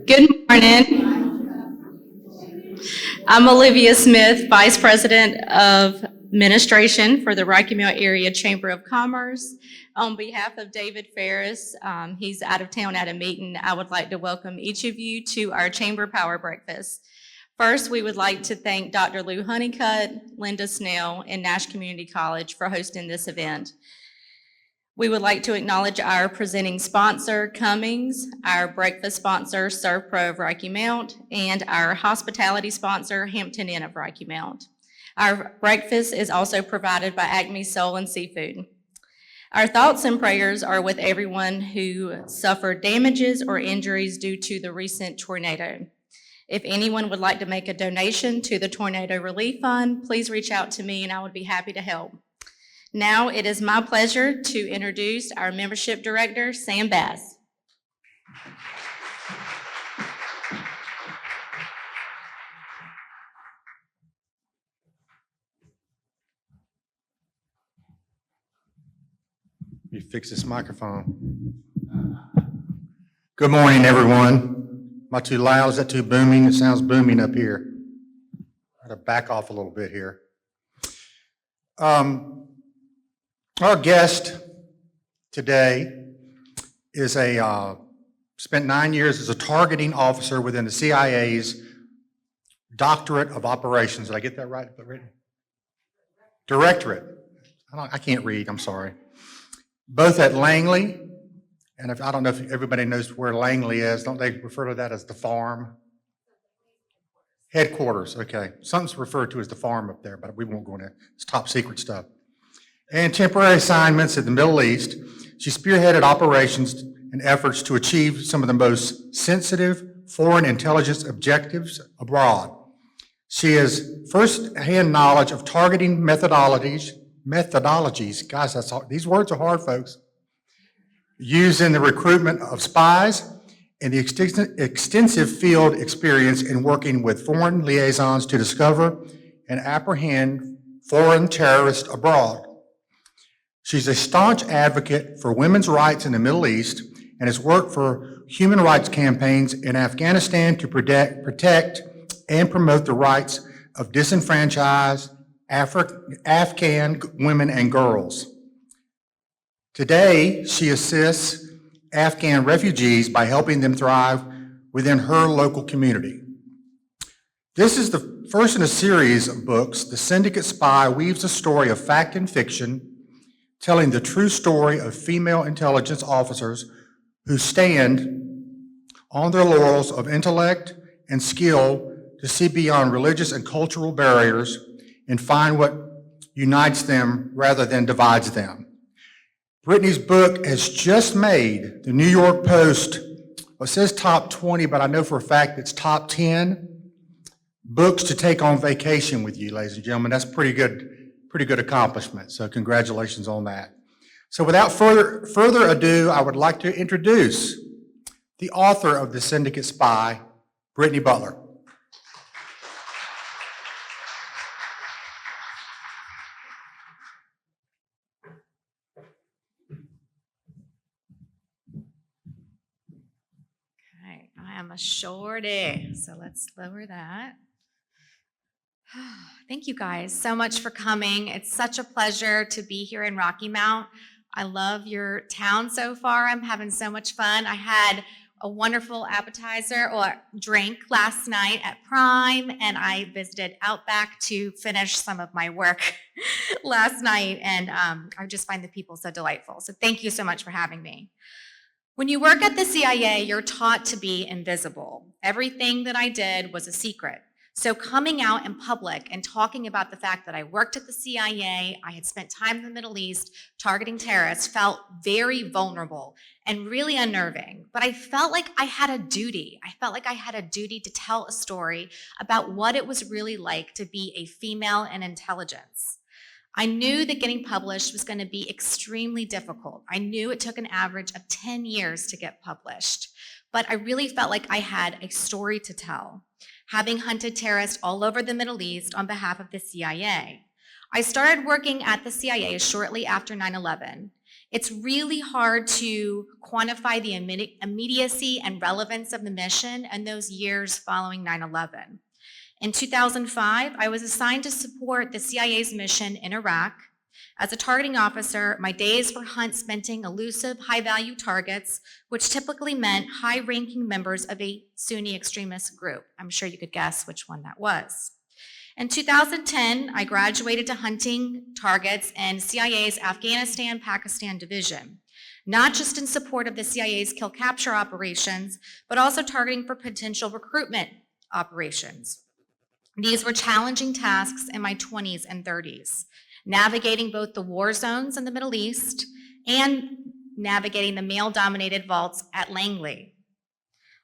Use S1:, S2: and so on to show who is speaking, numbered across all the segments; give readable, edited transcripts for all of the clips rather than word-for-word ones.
S1: Good morning. I'm Olivia Smith, Vice President of Administration for the Rocky Mount Area Chamber of Commerce. On behalf of David Ferris, he's out of town at a meeting. I would like to welcome each of you to our Chamber Power Breakfast. First, we would like to thank Dr. Lou Honeycutt, Linda Snell, and Nash Community College for hosting this event. We would like to acknowledge our presenting sponsor, Cummings, our breakfast sponsor, Serve Pro of Rocky Mount, and our hospitality sponsor, Hampton Inn of Rocky Mount. Our breakfast is also provided by Acme Soul and Seafood. Our thoughts and prayers are with everyone who suffered damages or injuries due to the recent tornado. If anyone would like to make a donation to the Tornado Relief Fund, please reach out to me and I would be happy to help. Now it is my pleasure to introduce our Membership Director, Sam Bass.
S2: You fix this microphone. Good morning, everyone. Am I too loud? Is that too booming? It sounds booming up here. I got to back off a little bit here. Our guest today is spent 9 years as a targeting officer within the CIA's Doctorate of Operations. Did I get that right? Directorate. I can't read, I'm sorry. Both at Langley, and I don't know if everybody knows where Langley is. Don't they refer to that as the farm? Headquarters, okay. Something's referred to as the farm up there, but we won't go into it. It's top secret stuff. And temporary assignments in the Middle East. She spearheaded operations and efforts to achieve some of the most sensitive foreign intelligence objectives abroad. She has first-hand knowledge of targeting methodologies. Guys, these words are hard, folks. Used in the recruitment of spies and the extensive field experience in working with foreign liaisons to discover and apprehend foreign terrorists abroad. She's a staunch advocate for women's rights in the Middle East and has worked for human rights campaigns in Afghanistan to protect and promote the rights of disenfranchised Afghan women and girls. Today, she assists Afghan refugees by helping them thrive within her local community. This is the first in a series of books. The Syndicate Spy weaves a story of fact and fiction, telling the true story of female intelligence officers who stand on their laurels of intellect and skill to see beyond religious and cultural barriers and find what unites them rather than divides them. Brittany's book has just made the New York Post, well, it says top 20, but I know for a fact it's top 10 books to take on vacation with you, ladies and gentlemen. That's pretty good accomplishment, so congratulations on that. So without further ado, I would like to introduce the author of The Syndicate Spy, Brittany Butler.
S1: Okay, I am a shorty, so let's lower that. Thank you guys so much for coming. It's such a pleasure to be here in Rocky Mount. I love your town so far. I'm having so much fun. I had a wonderful appetizer or drink last night at Prime, and I visited Outback to finish some of my work last night, and I just find the people so delightful. So thank you so much for having me. When you work at the CIA, you're taught to be invisible. Everything that I did was a secret. So coming out in public and talking about the fact that I worked at the CIA, I had spent time in the Middle East targeting terrorists, felt very vulnerable and really unnerving. But I felt like I had a duty. I felt like I had a duty to tell a story about what it was really like to be a female in intelligence. I knew that getting published was going to be extremely difficult. I knew it took an average of 10 years to get published. But I really felt like I had a story to tell, having hunted terrorists all over the Middle East on behalf of the CIA. I started working at the CIA shortly after 9/11, It's really hard to quantify the immediacy and relevance of the mission in those years following 9/11. In 2005, I was assigned to support the CIA's mission in Iraq. As a targeting officer, my days were spent elusive, high-value targets, which typically meant high-ranking members of a Sunni extremist group. I'm sure you could guess which one that was. In 2010, I graduated to hunting targets in CIA's Afghanistan-Pakistan division, not just in support of the CIA's kill-capture operations, but also targeting for potential recruitment operations. These were challenging tasks in my 20s and 30s, navigating both the war zones in the Middle East and navigating the male-dominated vaults at Langley.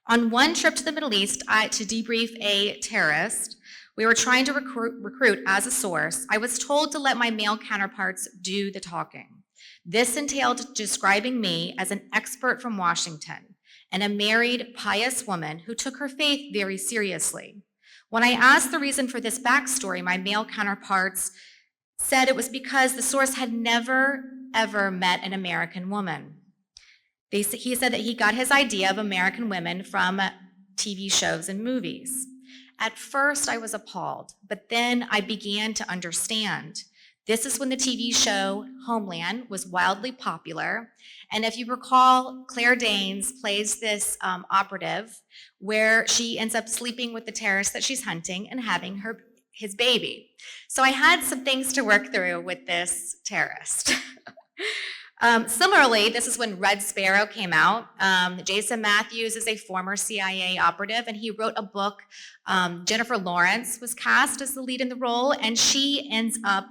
S1: On one trip to the Middle East to debrief a terrorist, we were trying to recruit as a source. I was told to let my male counterparts do the talking. This entailed describing me as an expert from Washington and a married, pious woman who took her faith very seriously. When I asked the reason for this backstory, my male counterparts said it was because the source had never, ever met an American woman. He said that he got his idea of American women from TV shows and movies. At first, I was appalled, but then I began to understand. This is when the TV show Homeland was wildly popular. And if you recall, Claire Danes plays this operative where she ends up sleeping with the terrorist that she's hunting and having his baby. So I had some things to work through with this terrorist. Similarly, this is when Red Sparrow came out. Jason Matthews is a former CIA operative, and he wrote a book. Jennifer Lawrence was cast as the lead in the role, and she ends up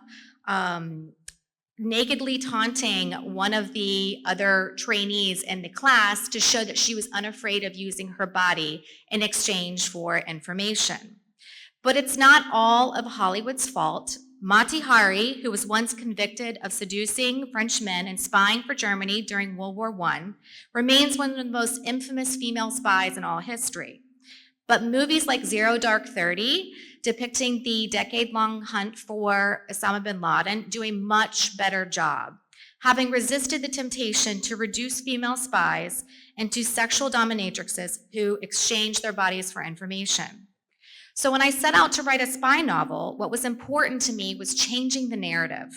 S1: nakedly taunting one of the other trainees in the class to show that she was unafraid of using her body in exchange for information. But it's not all of Hollywood's fault. Mati Hari, who was once convicted of seducing French men and spying for Germany during World War I, remains one of the most infamous female spies in all history. But movies like Zero Dark 30, depicting the decade-long hunt for Osama bin Laden, do a much better job, having resisted the temptation to reduce female spies into sexual dominatrixes who exchange their bodies for information. So when I set out to write a spy novel, what was important to me was changing the narrative.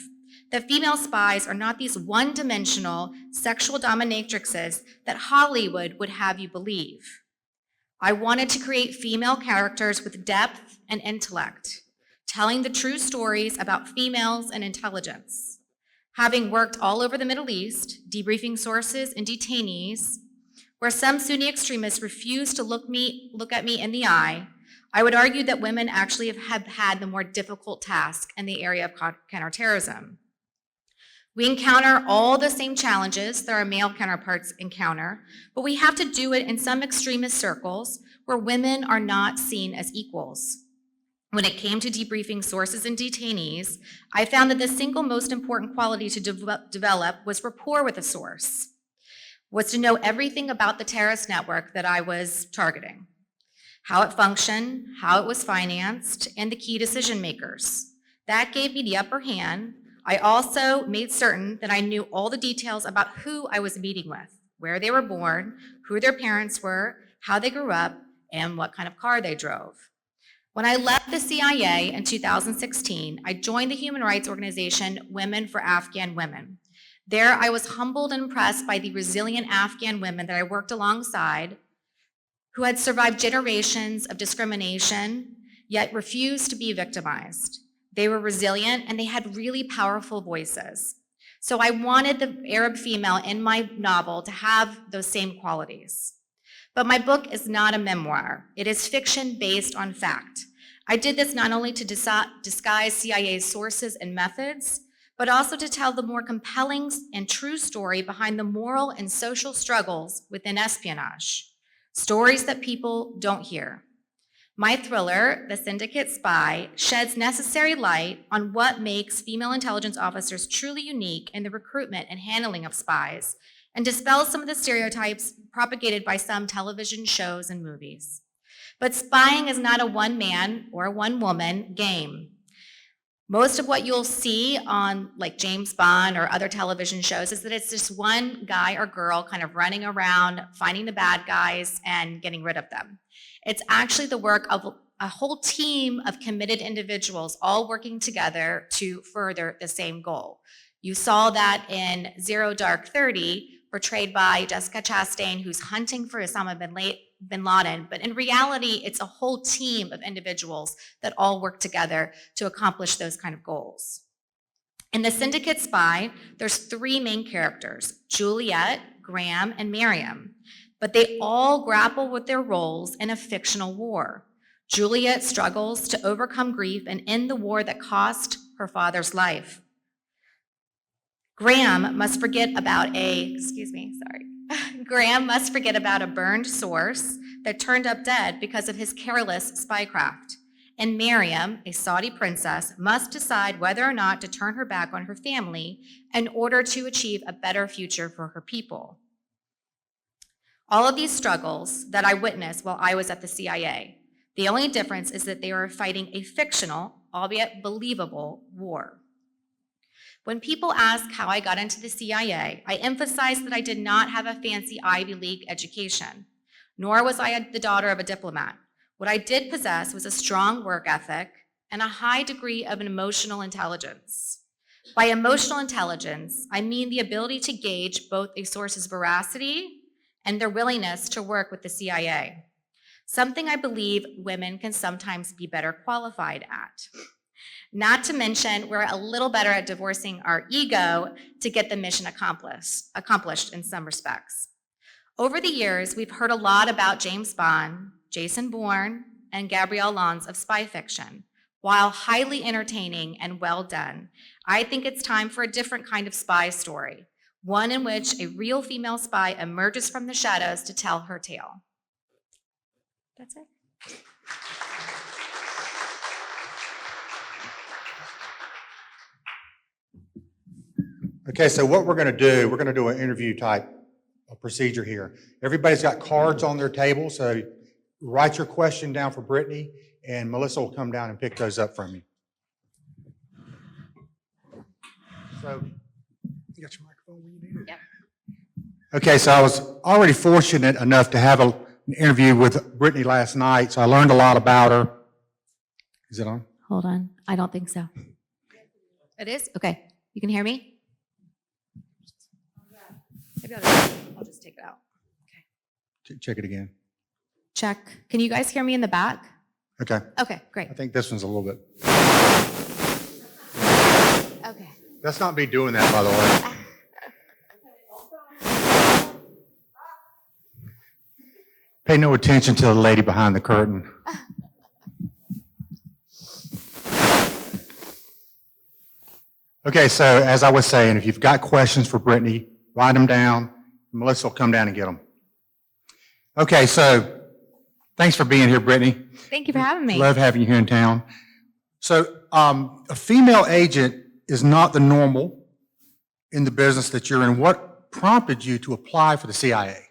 S1: That female spies are not these one-dimensional sexual dominatrixes that Hollywood would have you believe. I wanted to create female characters with depth and intellect, telling the true stories about females and intelligence. Having worked all over the Middle East, debriefing sources and detainees, where some Sunni extremists refuse to look at me in the eye, I would argue that women actually have had the more difficult task in the area of counterterrorism. We encounter all the same challenges that our male counterparts encounter, but we have to do it in some extremist circles where women are not seen as equals. When it came to debriefing sources and detainees, I found that the single most important quality to develop was rapport with a source, was to know everything about the terrorist network that I was targeting, how it functioned, how it was financed, and the key decision makers. That gave me the upper hand. I also made certain that I knew all the details about who I was meeting with, where they were born, who their parents were, how they grew up, and what kind of car they drove. When I left the CIA in 2016, I joined the human rights organization Women for Afghan Women. There, I was humbled and impressed by the resilient Afghan women that I worked alongside, who had survived generations of discrimination, yet refused to be victimized. They were resilient and they had really powerful voices. So I wanted the Arab female in my novel to have those same qualities. But my book is not a memoir. It is fiction based on fact. I did this not only to disguise CIA's sources and methods, but also to tell the more compelling and true story behind the moral and social struggles within espionage. Stories that people don't hear. My thriller, The Syndicate Spy, sheds necessary light on what makes female intelligence officers truly unique in the recruitment and handling of spies, and dispels some of the stereotypes propagated by some television shows and movies. But spying is not a one-man or a one-woman game. Most of what you'll see on like James Bond or other television shows is that it's just one guy or girl kind of running around, finding the bad guys and getting rid of them. It's actually the work of a whole team of committed individuals all working together to further the same goal. You saw that in Zero Dark 30, portrayed by Jessica Chastain, who's hunting for Osama bin Laden, but in reality, it's a whole team of individuals that all work together to accomplish those kind of goals. In the Syndicate Spy, there's 3 main characters, Juliet, Graham, and Miriam, but they all grapple with their roles in a fictional war. Juliet struggles to overcome grief and end the war that cost her father's life. Graham must forget about Graham must forget about a burned source that turned up dead because of his careless spycraft. And Miriam, a Saudi princess, must decide whether or not to turn her back on her family in order to achieve a better future for her people. All of these struggles that I witnessed while I was at the CIA, the only difference is that they were fighting a fictional, albeit believable, war. When people ask how I got into the CIA, I emphasize that I did not have a fancy Ivy League education, nor was I the daughter of a diplomat. What I did possess was a strong work ethic and a high degree of an emotional intelligence. By emotional intelligence, I mean the ability to gauge both a source's veracity and their willingness to work with the CIA, something I believe women can sometimes be better qualified at. Not to mention, we're a little better at divorcing our ego to get the mission accomplished in some respects. Over the years, we've heard a lot about James Bond, Jason Bourne, and Gabrielle Lons of spy fiction. While highly entertaining and well done, I think it's time for a different kind of spy story, one in which a real female spy emerges from the shadows to tell her tale. That's it.
S2: Okay, so what we're going to do an interview type of procedure here. Everybody's got cards on their table, so write your question down for Brittany, and Melissa will come down and pick those up from you. So, you got your microphone when you need it?
S1: Yep.
S2: Okay, so I was already fortunate enough to have an interview with Brittany last night, so I learned a lot about her. Is it on?
S1: Hold on. I don't think so. It is? Okay. You can hear me? Maybe I'll just take it out. Okay.
S2: Check it again.
S1: Check. Can you guys hear me in the back?
S2: Okay.
S1: Okay, great.
S2: I think this one's a little bit.
S1: Okay.
S2: Let's not be doing that, by the way. Pay no attention to the lady behind the curtain. Okay, so as I was saying, if you've got questions for Brittany, write them down. Melissa will come down and get them. Okay, so thanks for being here, Brittany.
S1: Thank you for having me.
S2: Love having you here in town. So a female agent is not the normal in the business that you're in. What prompted you to apply for the CIA?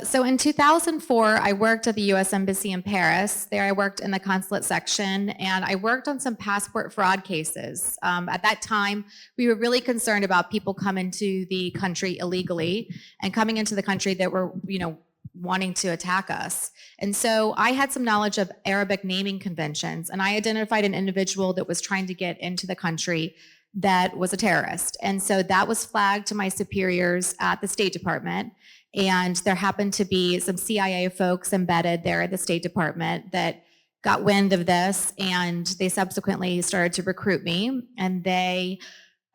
S1: So in 2004, I worked at the U.S. Embassy in Paris. There I worked in the consulate section, and I worked on some passport fraud cases. At that time, we were really concerned about people coming to the country illegally and coming into the country that were, wanting to attack us. And so I had some knowledge of Arabic naming conventions, and I identified an individual that was trying to get into the country that was a terrorist. And so that was flagged to my superiors at the State Department. And there happened to be some CIA folks embedded there at the State Department that got wind of this, and they subsequently started to recruit me, and they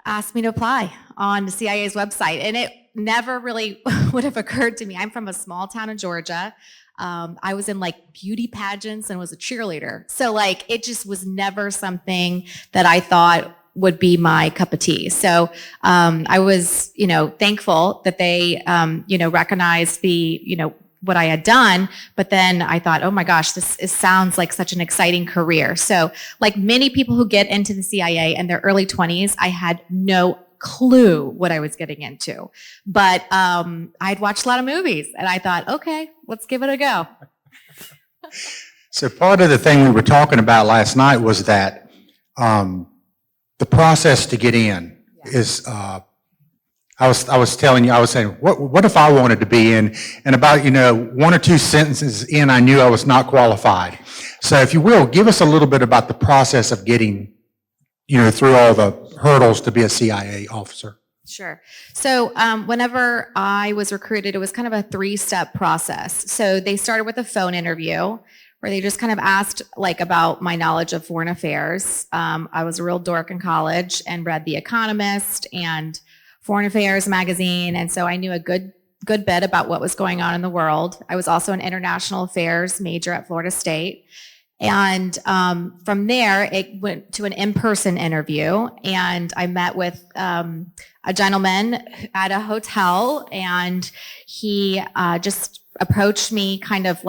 S1: asked me to apply on the CIA's website. And it never really would have occurred to me. I'm from a small town in Georgia. I was in beauty pageants and was a cheerleader. So it just was never something that I thought would be my cup of tea. So I was, thankful that they, recognized the, what I had done. But then I thought, oh my gosh, sounds like such an exciting career. So like many people who get into the CIA in their early 20s, I had no clue what I was getting into. But I'd watched a lot of movies, and I thought, okay, let's give it a go.
S2: So part of the thing we were talking about last night was that the process to get in is, I was telling you, I was saying, what if I wanted to be in? And about, 1 or 2 sentences in, I knew I was not qualified. So if you will, give us a little bit about the process of getting, through all the hurdles to be a CIA officer.
S1: Sure. So whenever I was recruited, it was kind of a 3-step process. So they started with a phone interview where they just kind of asked about my knowledge of foreign affairs. I was a real dork in college and read The Economist and Foreign Affairs magazine, and so I knew a good bit about what was going on in the world. I was also an international affairs major at Florida State. And from there, it went to an in-person interview, and I met with a gentleman at a hotel, and he just approached me kind of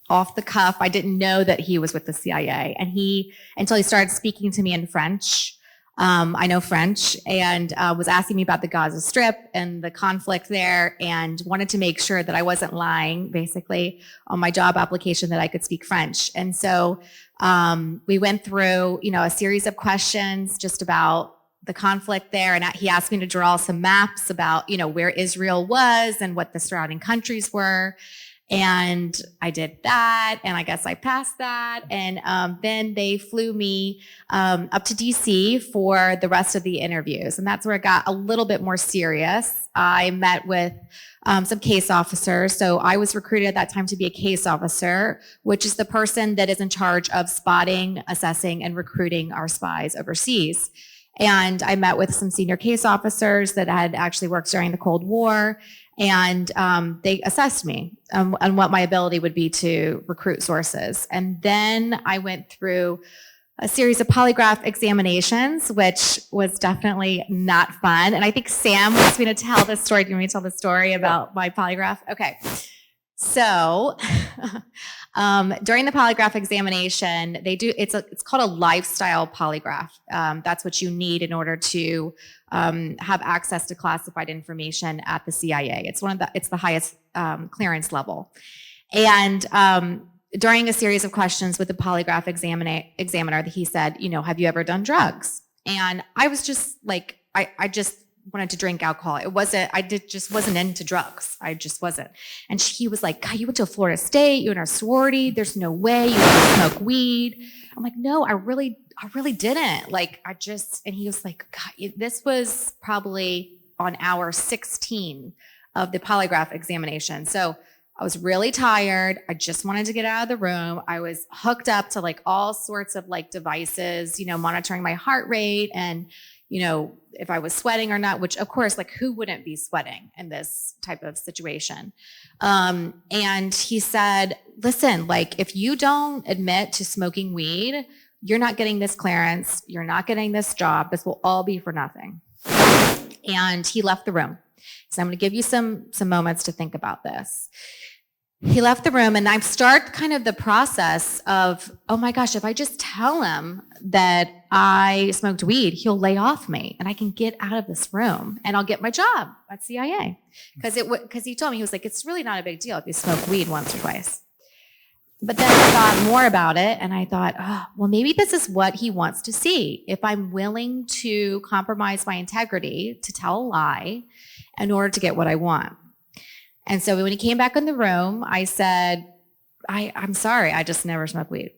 S1: off the cuff. I didn't know that he was with the CIA, and until he started speaking to me in French. I know French, and was asking me about the Gaza Strip and the conflict there, and wanted to make sure that I wasn't lying, basically, on my job application that I could speak French. And so we went through, a series of questions just about the conflict there, and he asked me to draw some maps about, where Israel was and what the surrounding countries were. And I did that, and I guess I passed that. And then they flew me up to DC for the rest of the interviews. And that's where it got a little bit more serious. I met with some case officers. So I was recruited at that time to be a case officer, which is the person that is in charge of spotting, assessing, and recruiting our spies overseas. And I met with some senior case officers that had actually worked during the Cold War. And they assessed me on what my ability would be to recruit sources. And then I went through a series of polygraph examinations, which was definitely not fun. And I think Sam wants me to tell this story. Do you want me to tell the story about my polygraph? Okay. So during the polygraph examination, it's called a lifestyle polygraph. That's what you need in order to have access to classified information at the CIA. It's the highest clearance level. And during a series of questions with the polygraph examiner, he said, have you ever done drugs? And I was just I just wanted to drink alcohol. Just wasn't into drugs. I just wasn't. And he was like, God, you went to Florida State, you're in our sorority, there's no way you would smoke weed. I'm like, no, I really didn't. And he was like, God, this was probably on hour 16 of the polygraph examination. So I was really tired. I just wanted to get out of the room. I was hooked up to all sorts of devices, monitoring my heart rate and, if I was sweating or not, which of course, who wouldn't be sweating in this type of situation? And he said, listen, if you don't admit to smoking weed, you're not getting this clearance. You're not getting this job. This will all be for nothing. And he left the room. So I'm going to give you some moments to think about this. He left the room, and I start kind of the process of, oh my gosh, if I just tell him that I smoked weed, he'll lay off me and I can get out of this room and I'll get my job at CIA. Because he told me, he was like, it's really not a big deal if you smoke weed once or twice. But then I thought more about it, and I thought, oh, well, maybe this is what he wants to see. If I'm willing to compromise my integrity, to tell a lie in order to get what I want. And so when he came back in the room, I said, I'm sorry, I just never smoked weed.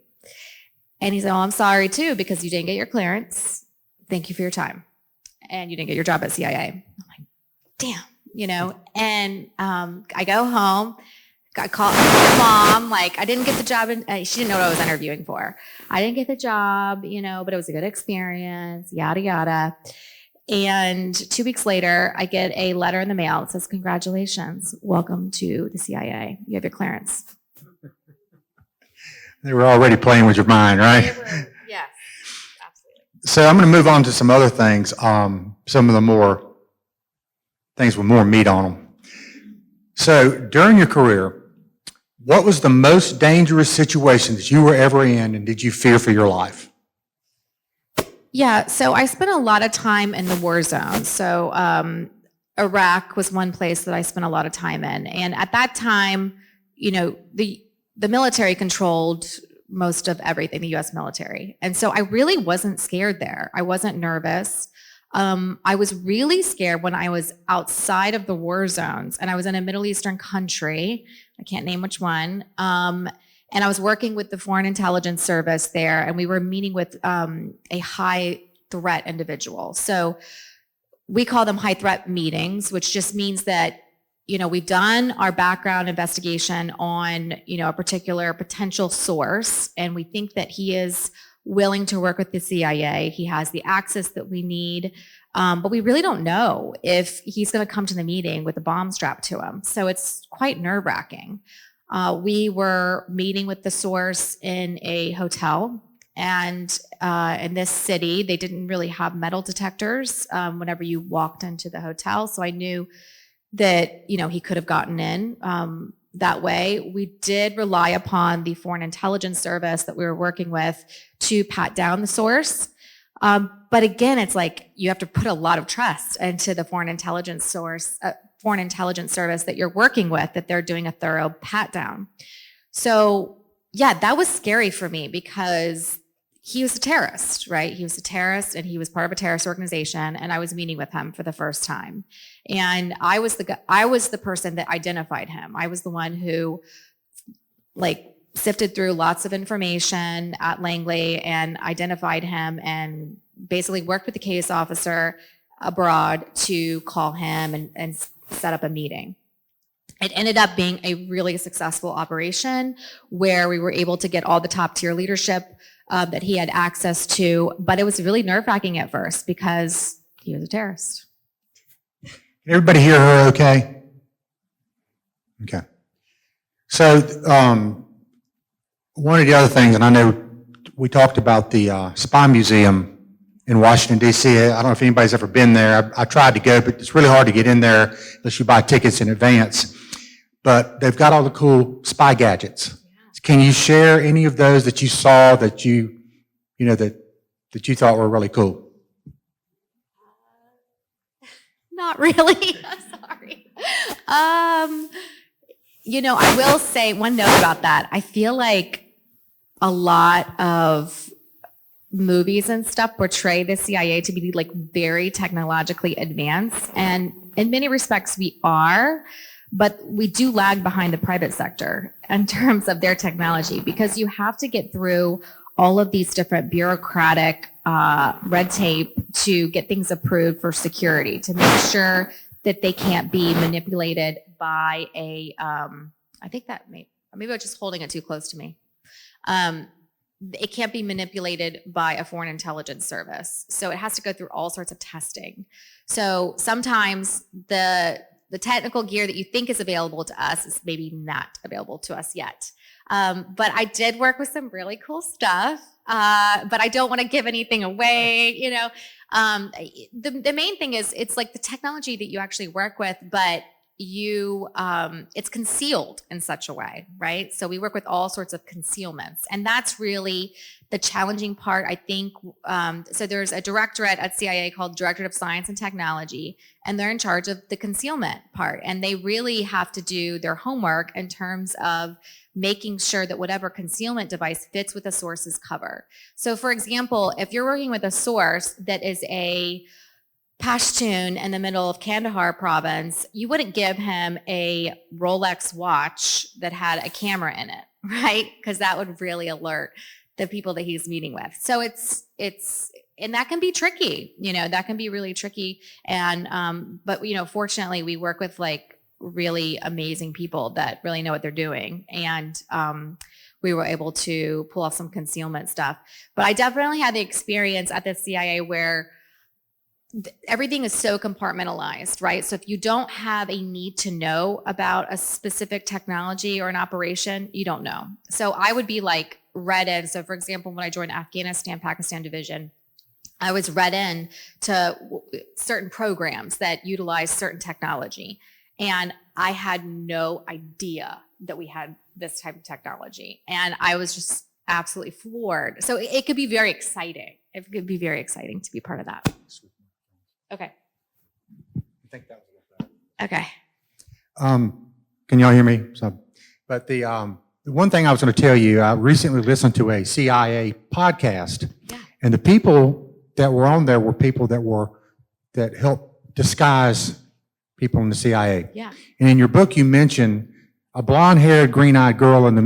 S1: And he said, oh, I'm sorry too, because you didn't get your clearance. Thank you for your time. And you didn't get your job at CIA. I'm like, damn, And I go home, got called my mom, I didn't get the job, and she didn't know what I was interviewing for. I didn't get the job, but it was a good experience, yada, yada. And 2 weeks later, I get a letter in the mail that says, congratulations, welcome to the CIA. You have your clearance.
S2: They were already playing with your mind, right?
S1: Yes, absolutely.
S2: So I'm going to move on to some other things, some of the more things with more meat on them. So during your career, what was the most dangerous situation that you were ever in, and did you fear for your life?
S1: Yeah, so I spent a lot of time in the war zone. So Iraq was one place that I spent a lot of time in. And at that time, the military controlled most of everything, the US military. And so I really wasn't scared there. I wasn't nervous. I was really scared when I was outside of the war zones and I was in a Middle Eastern country. I can't name which one. And I was working with the Foreign Intelligence Service there, and we were meeting with a high threat individual. So we call them high threat meetings, which just means that, we've done our background investigation on, a particular potential source, and we think that he is willing to work with the CIA. He has the access that we need, but we really don't know if he's going to come to the meeting with a bomb strapped to him. So it's quite nerve-wracking. We were meeting with the source in a hotel, and in this city, they didn't really have metal detectors whenever you walked into the hotel. So I knew that, he could have gotten in that way. We did rely upon the Foreign Intelligence Service that we were working with to pat down the source. But again, it's like you have to put a lot of trust into the Foreign Intelligence Service that you're working with, that they're doing a thorough pat down. So yeah, that was scary for me because he was a terrorist, right? He was a terrorist and he was part of a terrorist organization, and I was meeting with him for the first time. And I was the person that identified him. I was the one who sifted through lots of information at Langley and identified him and basically worked with the case officer abroad to call him and set up a meeting. It ended up being a really successful operation where we were able to get all the top tier leadership that he had access to, but it was really nerve-wracking at first because he was a terrorist.
S2: Can everybody hear her okay? Okay. So one of the other things, and I know we talked about the Spy Museum in Washington, D.C. I don't know if anybody's ever been there. I tried to go, but it's really hard to get in there unless you buy tickets in advance. But they've got all the cool spy gadgets. Can you share any of those that you saw that you thought were really cool?
S1: Not really. I'm sorry. I will say one note about that. I feel like a lot of movies and stuff portray the CIA to be very technologically advanced, and in many respects we are. But we do lag behind the private sector in terms of their technology because you have to get through all of these different bureaucratic red tape to get things approved for security, to make sure that they can't be manipulated by I think that maybe I was just holding it too close to me. It can't be manipulated by a foreign intelligence service. So it has to go through all sorts of testing. So sometimes the technical gear that you think is available to us is maybe not available to us yet. But I did work with some really cool stuff, but I don't want to give anything away, The main thing is it's the technology that you actually work with, but it's concealed in such a way, right? So we work with all sorts of concealments, and that's really the challenging part, I think. So there's a directorate at CIA called Directorate of Science and Technology, and they're in charge of the concealment part, and they really have to do their homework in terms of making sure that whatever concealment device fits with the source's cover. So for example, if you're working with a source that is a Pashtun in the middle of Kandahar province, you wouldn't give him a Rolex watch that had a camera in it, right? Because that would really alert the people that he's meeting with. So and that can be tricky, that can be really tricky. And, but fortunately we work with really amazing people that really know what they're doing. And, we were able to pull off some concealment stuff. But I definitely had the experience at the CIA where everything is so compartmentalized, right? So if you don't have a need to know about a specific technology or an operation, you don't know. So I would be read in. So for example, when I joined Afghanistan, Pakistan division, I was read in to certain programs that utilize certain technology. And I had no idea that we had this type of technology. And I was just absolutely floored. So it could be very exciting. It could be very exciting to be part of that. Okay.
S2: I think that was
S1: okay.
S2: Can y'all hear me? But The one thing I was going to tell you, I recently listened to a CIA podcast,
S1: Yeah.
S2: and the people that were on there were people that helped disguise people in the CIA.
S1: Yeah.
S2: And in your book, you mentioned a blonde-haired, green-eyed girl in the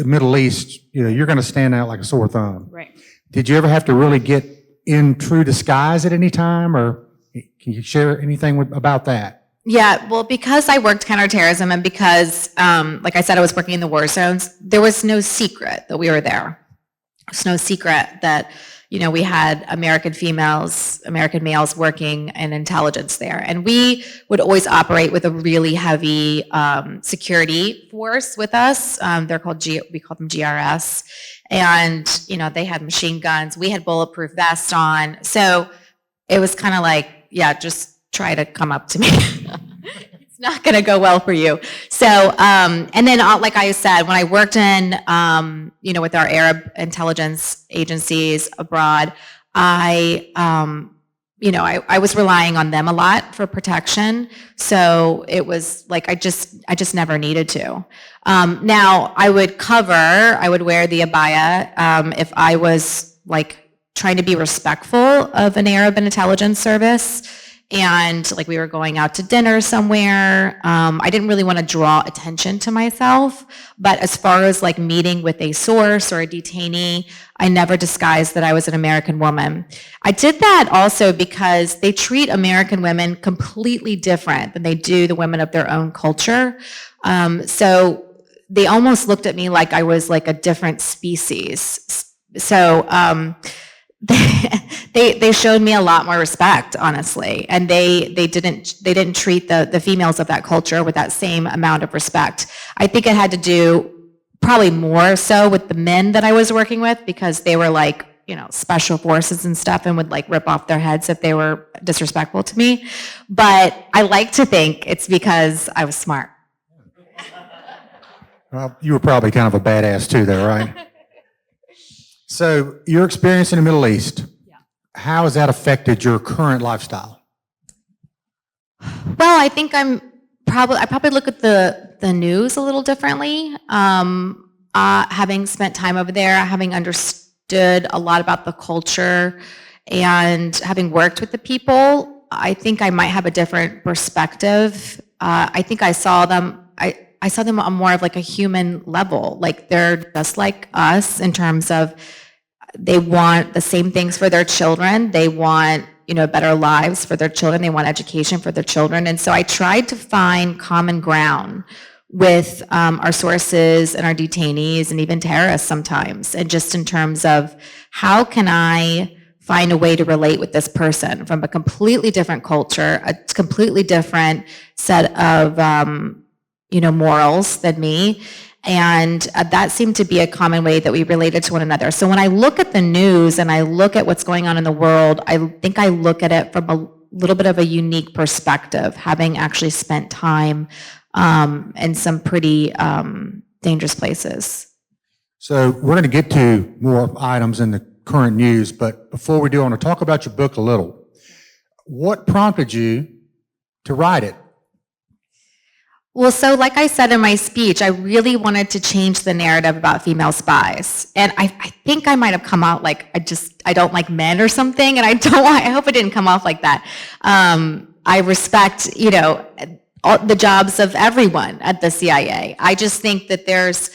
S2: Middle East. You're going to stand out like a sore thumb.
S1: Right.
S2: Did you ever have to really get in true disguise at any time, or can you share anything about that?
S1: Yeah, well, because I worked counterterrorism and because, like I said, I was working in the war zones, there was no secret that we were there. There's no secret that, we had American females, American males working in intelligence there. And we would always operate with a really heavy security force with us. They're called, we call them GRS. And, they had machine guns. We had bulletproof vests on. So it was kind of like, yeah, just try to come up to me. It's not going to go well for you. So, and then like I said, when I worked in, with our Arab intelligence agencies abroad, I was relying on them a lot for protection. So it was like, I just never needed to. Now I would wear the abaya, if I was like trying to be respectful of an Arab intelligence service. And like we were going out to dinner somewhere. I didn't really want to draw attention to myself, but as far as like meeting with a source or a detainee, I never disguised that I was an American woman. I did that also because they treat American women completely different than they do the women of their own culture. So they almost looked at me like I was like a different species. So, they showed me a lot more respect, honestly, and they didn't treat the females of that culture with that same amount of respect. I think it had to do probably more so with the men that I was working with, because they were like, special forces and stuff, and would like rip off their heads if they were disrespectful to me. But I like to think it's because I was smart.
S2: Well, you were probably kind of a badass too there, right? So your experience in the Middle East, how has that affected your current lifestyle?
S1: Well, I think I probably look at the news a little differently. Having spent time over there, having understood a lot about the culture, and having worked with the people, I think I might have a different perspective. I think I saw them on more of like a human level. Like they're just like us in terms of they want the same things for their children. They want, better lives for their children. They want education for their children. And so I tried to find common ground with our sources and our detainees and even terrorists sometimes. And just in terms of how can I find a way to relate with this person from a completely different culture, a completely different set of morals than me. And that seemed to be a common way that we related to one another. So when I look at the news and I look at what's going on in the world, I think I look at it from a little bit of a unique perspective, having actually spent time in some pretty dangerous places.
S2: So we're going to get to more items in the current news, but before we do, I want to talk about your book a little. What prompted you to write it?
S1: Well, so like I said in my speech, I really wanted to change the narrative about female spies. And I think I might have come out like, I don't like men or something, and I hope it didn't come off like that. I respect, all the jobs of everyone at the CIA. I just think that there's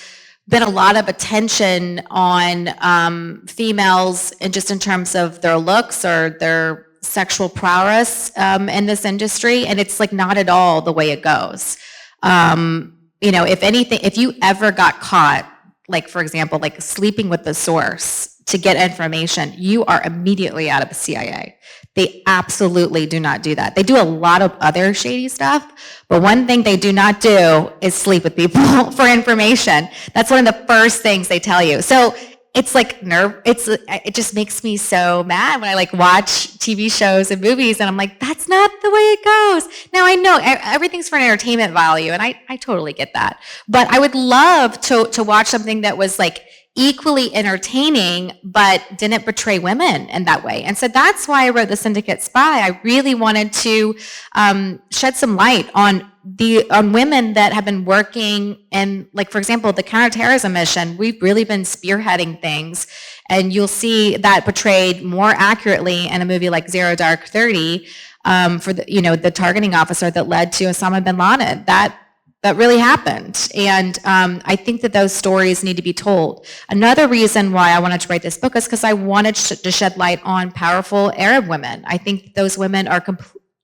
S1: been a lot of attention on females, and just in terms of their looks or their sexual prowess in this industry, and it's like not at all the way it goes. If anything, if you ever got caught, like for example, like sleeping with the source to get information, you are immediately out of the CIA. They absolutely do not do that. They do a lot of other shady stuff, but one thing they do not do is sleep with people for information. That's one of the first things they tell you. So it's like it just makes me so mad when I like watch TV shows and movies and I'm like, that's not the way it goes. Now I know everything's for an entertainment value, and I totally get that. But I would love to watch something that was like equally entertaining, but didn't portray women in that way. And so that's why I wrote The Syndicate Spy. I really wanted to shed some light on women that have been working in, like, for example, the counterterrorism mission. We've really been spearheading things, and you'll see that portrayed more accurately in a movie like Zero Dark 30 for the targeting officer that led to Osama bin Laden. That really happened. And I think that those stories need to be told. Another reason why I wanted to write this book is because I wanted to shed light on powerful Arab women. I think those women are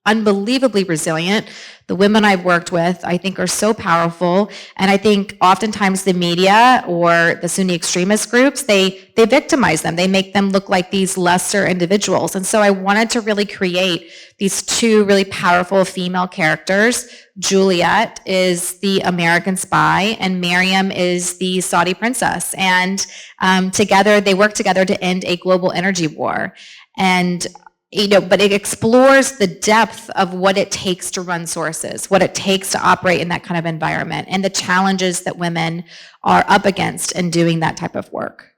S1: unbelievably resilient. The women I've worked with, I think, are so powerful. And I think oftentimes the media or the Sunni extremist groups, they victimize them. They make them look like these lesser individuals. And so I wanted to really create these two really powerful female characters. Juliet is the American spy, and Miriam is the Saudi princess. And together, they work together to end a global energy war. And but it explores the depth of what it takes to run sources, what it takes to operate in that kind of environment, and the challenges that women are up against in doing that type of work.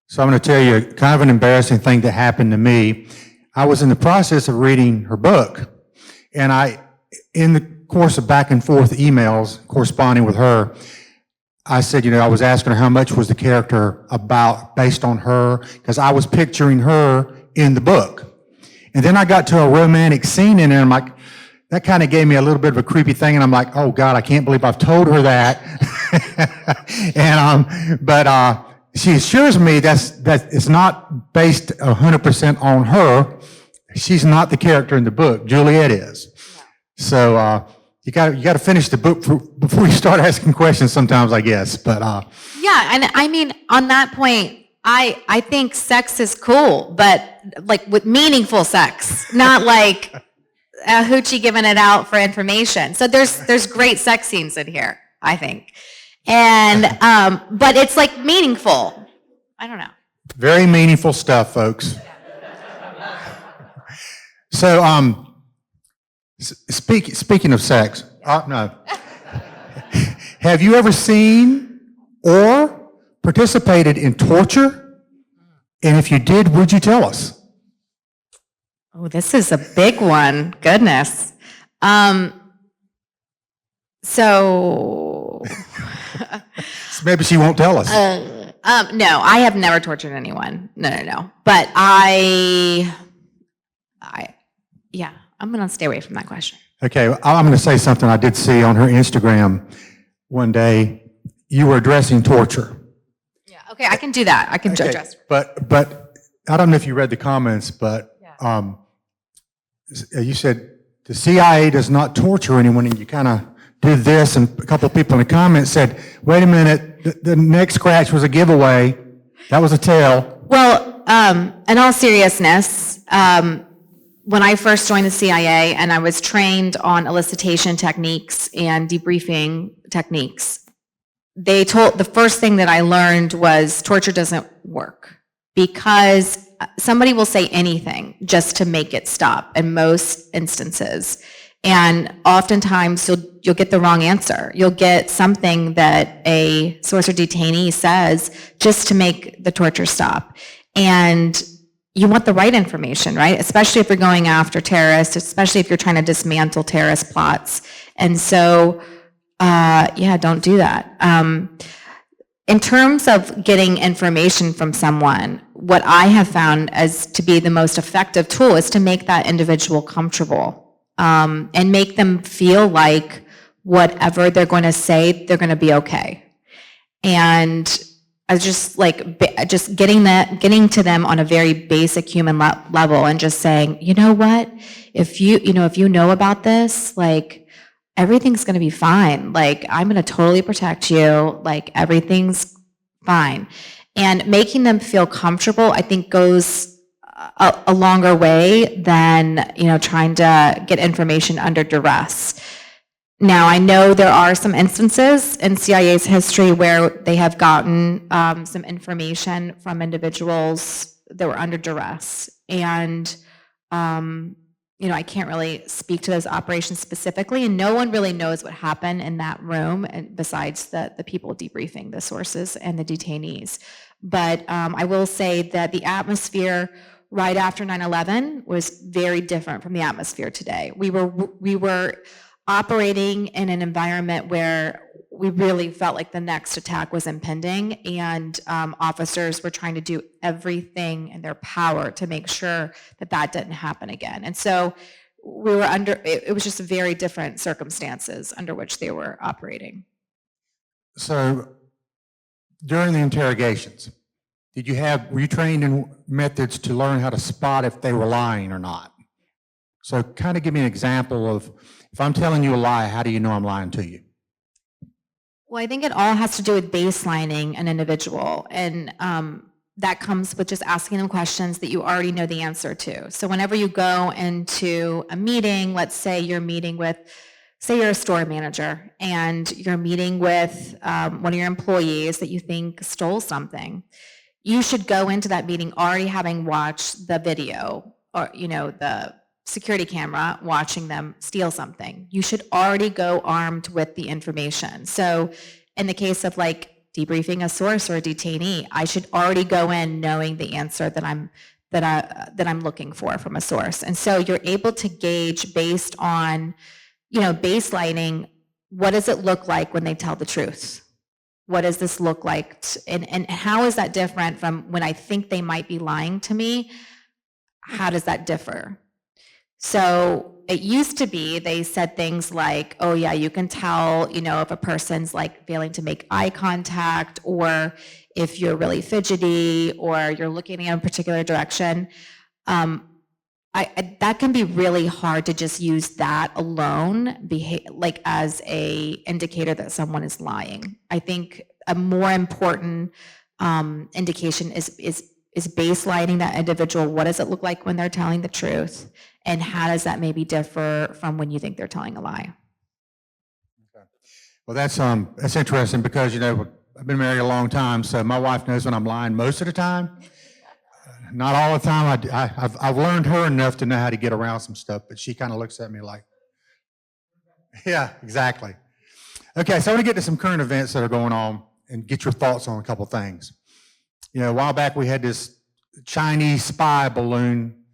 S2: So I'm going to tell you kind of an embarrassing thing that happened to me. I was in the process of reading her book, and in the course of back and forth emails corresponding with her, I said, I was asking her how much was the character about based on her, because I was picturing her in the book. And then I got to a romantic scene in there, and I'm like, that kind of gave me a little bit of a creepy thing, and I'm like, oh God, I can't believe I've told her that. But she assures me that it's not based 100% on her. She's not the character in the book. Juliet is. Yeah. So you got to finish the book before you start asking questions sometimes, I guess. But
S1: yeah, and I mean, on that point, I think sex is cool, but like with meaningful sex, not like a hoochie giving it out for information. So there's great sex scenes in here, I think. And but it's like meaningful. I don't know.
S2: Very meaningful stuff, folks. So speaking of sex, no. Have you ever seen or participated in torture? And if you did, would you tell us?
S1: Oh, this is a big one. Goodness. So
S2: maybe she won't tell us.
S1: No, I have never tortured anyone. No. But yeah, I'm going to stay away from that question.
S2: Okay, I'm going to say something I did see on her Instagram one day. You were addressing torture.
S1: Yeah, okay, I can do that. I can address.
S2: But I don't know if you read the comments, but you said the CIA does not torture anyone, and you kind of did this, and a couple of people in the comments said, wait a minute, the neck scratch was a giveaway. That was a tell.
S1: Well, in all seriousness, when I first joined the CIA and I was trained on elicitation techniques and debriefing techniques, the first thing that I learned was torture doesn't work, because somebody will say anything just to make it stop in most instances. And oftentimes you'll get the wrong answer. You'll get something that a source or detainee says just to make the torture stop. And you want the right information, right? Especially if you're going after terrorists, especially if you're trying to dismantle terrorist plots. And so, don't do that. In terms of getting information from someone, what I have found as to be the most effective tool is to make that individual comfortable, and make them feel like whatever they're going to say, they're going to be okay. And I just getting to them on a very basic human level, and just saying, you know what, if you know about this, like, everything's going to be fine. Like, I'm going to totally protect you. Like, everything's fine. And making them feel comfortable, I think, goes a longer way than, trying to get information under duress. Now, I know there are some instances in CIA's history where they have gotten some information from individuals that were under duress. And I can't really speak to those operations specifically, and no one really knows what happened in that room, and besides the people debriefing the sources and the detainees. But I will say that the atmosphere right after 9/11 was very different from the atmosphere today. We were operating in an environment where we really felt like the next attack was impending, and officers were trying to do everything in their power to make sure that that didn't happen again. And so we were it was just very different circumstances under which they were operating.
S2: So during the interrogations, were you trained in methods to learn how to spot if they were lying or not? So kind of give me an example of, if I'm telling you a lie, how do you know I'm lying to you?
S1: Well, I think it all has to do with baselining an individual, and that comes with just asking them questions that you already know the answer to. So whenever you go into a meeting, let's say you're meeting with, say you're a store manager, and you're meeting with one of your employees that you think stole something, you should go into that meeting already having watched the video, or the security camera watching them steal something. You should already go armed with the information. So in the case of like debriefing a source or a detainee, I should already go in knowing the answer that I'm looking for from a source. And so you're able to gauge based on, baselining, what does it look like when they tell the truth? What does this look like? And how is that different from when I think they might be lying to me? How does that differ? So it used to be, they said things like, oh yeah, you can tell, if a person's like failing to make eye contact, or if you're really fidgety, or you're looking in a particular direction. That can be really hard to just use that alone, like as a indicator that someone is lying. I think a more important indication is baselining that individual. What does it look like when they're telling the truth? And how does that maybe differ from when you think they're telling a lie?
S2: Okay. Well, that's interesting because, I've been married a long time, so my wife knows when I'm lying most of the time. Not all the time. I've learned her enough to know how to get around some stuff, but she kind of looks at me like, yeah, exactly. Okay, so I want to get to some current events that are going on and get your thoughts on a couple things. A while back we had this Chinese spy balloon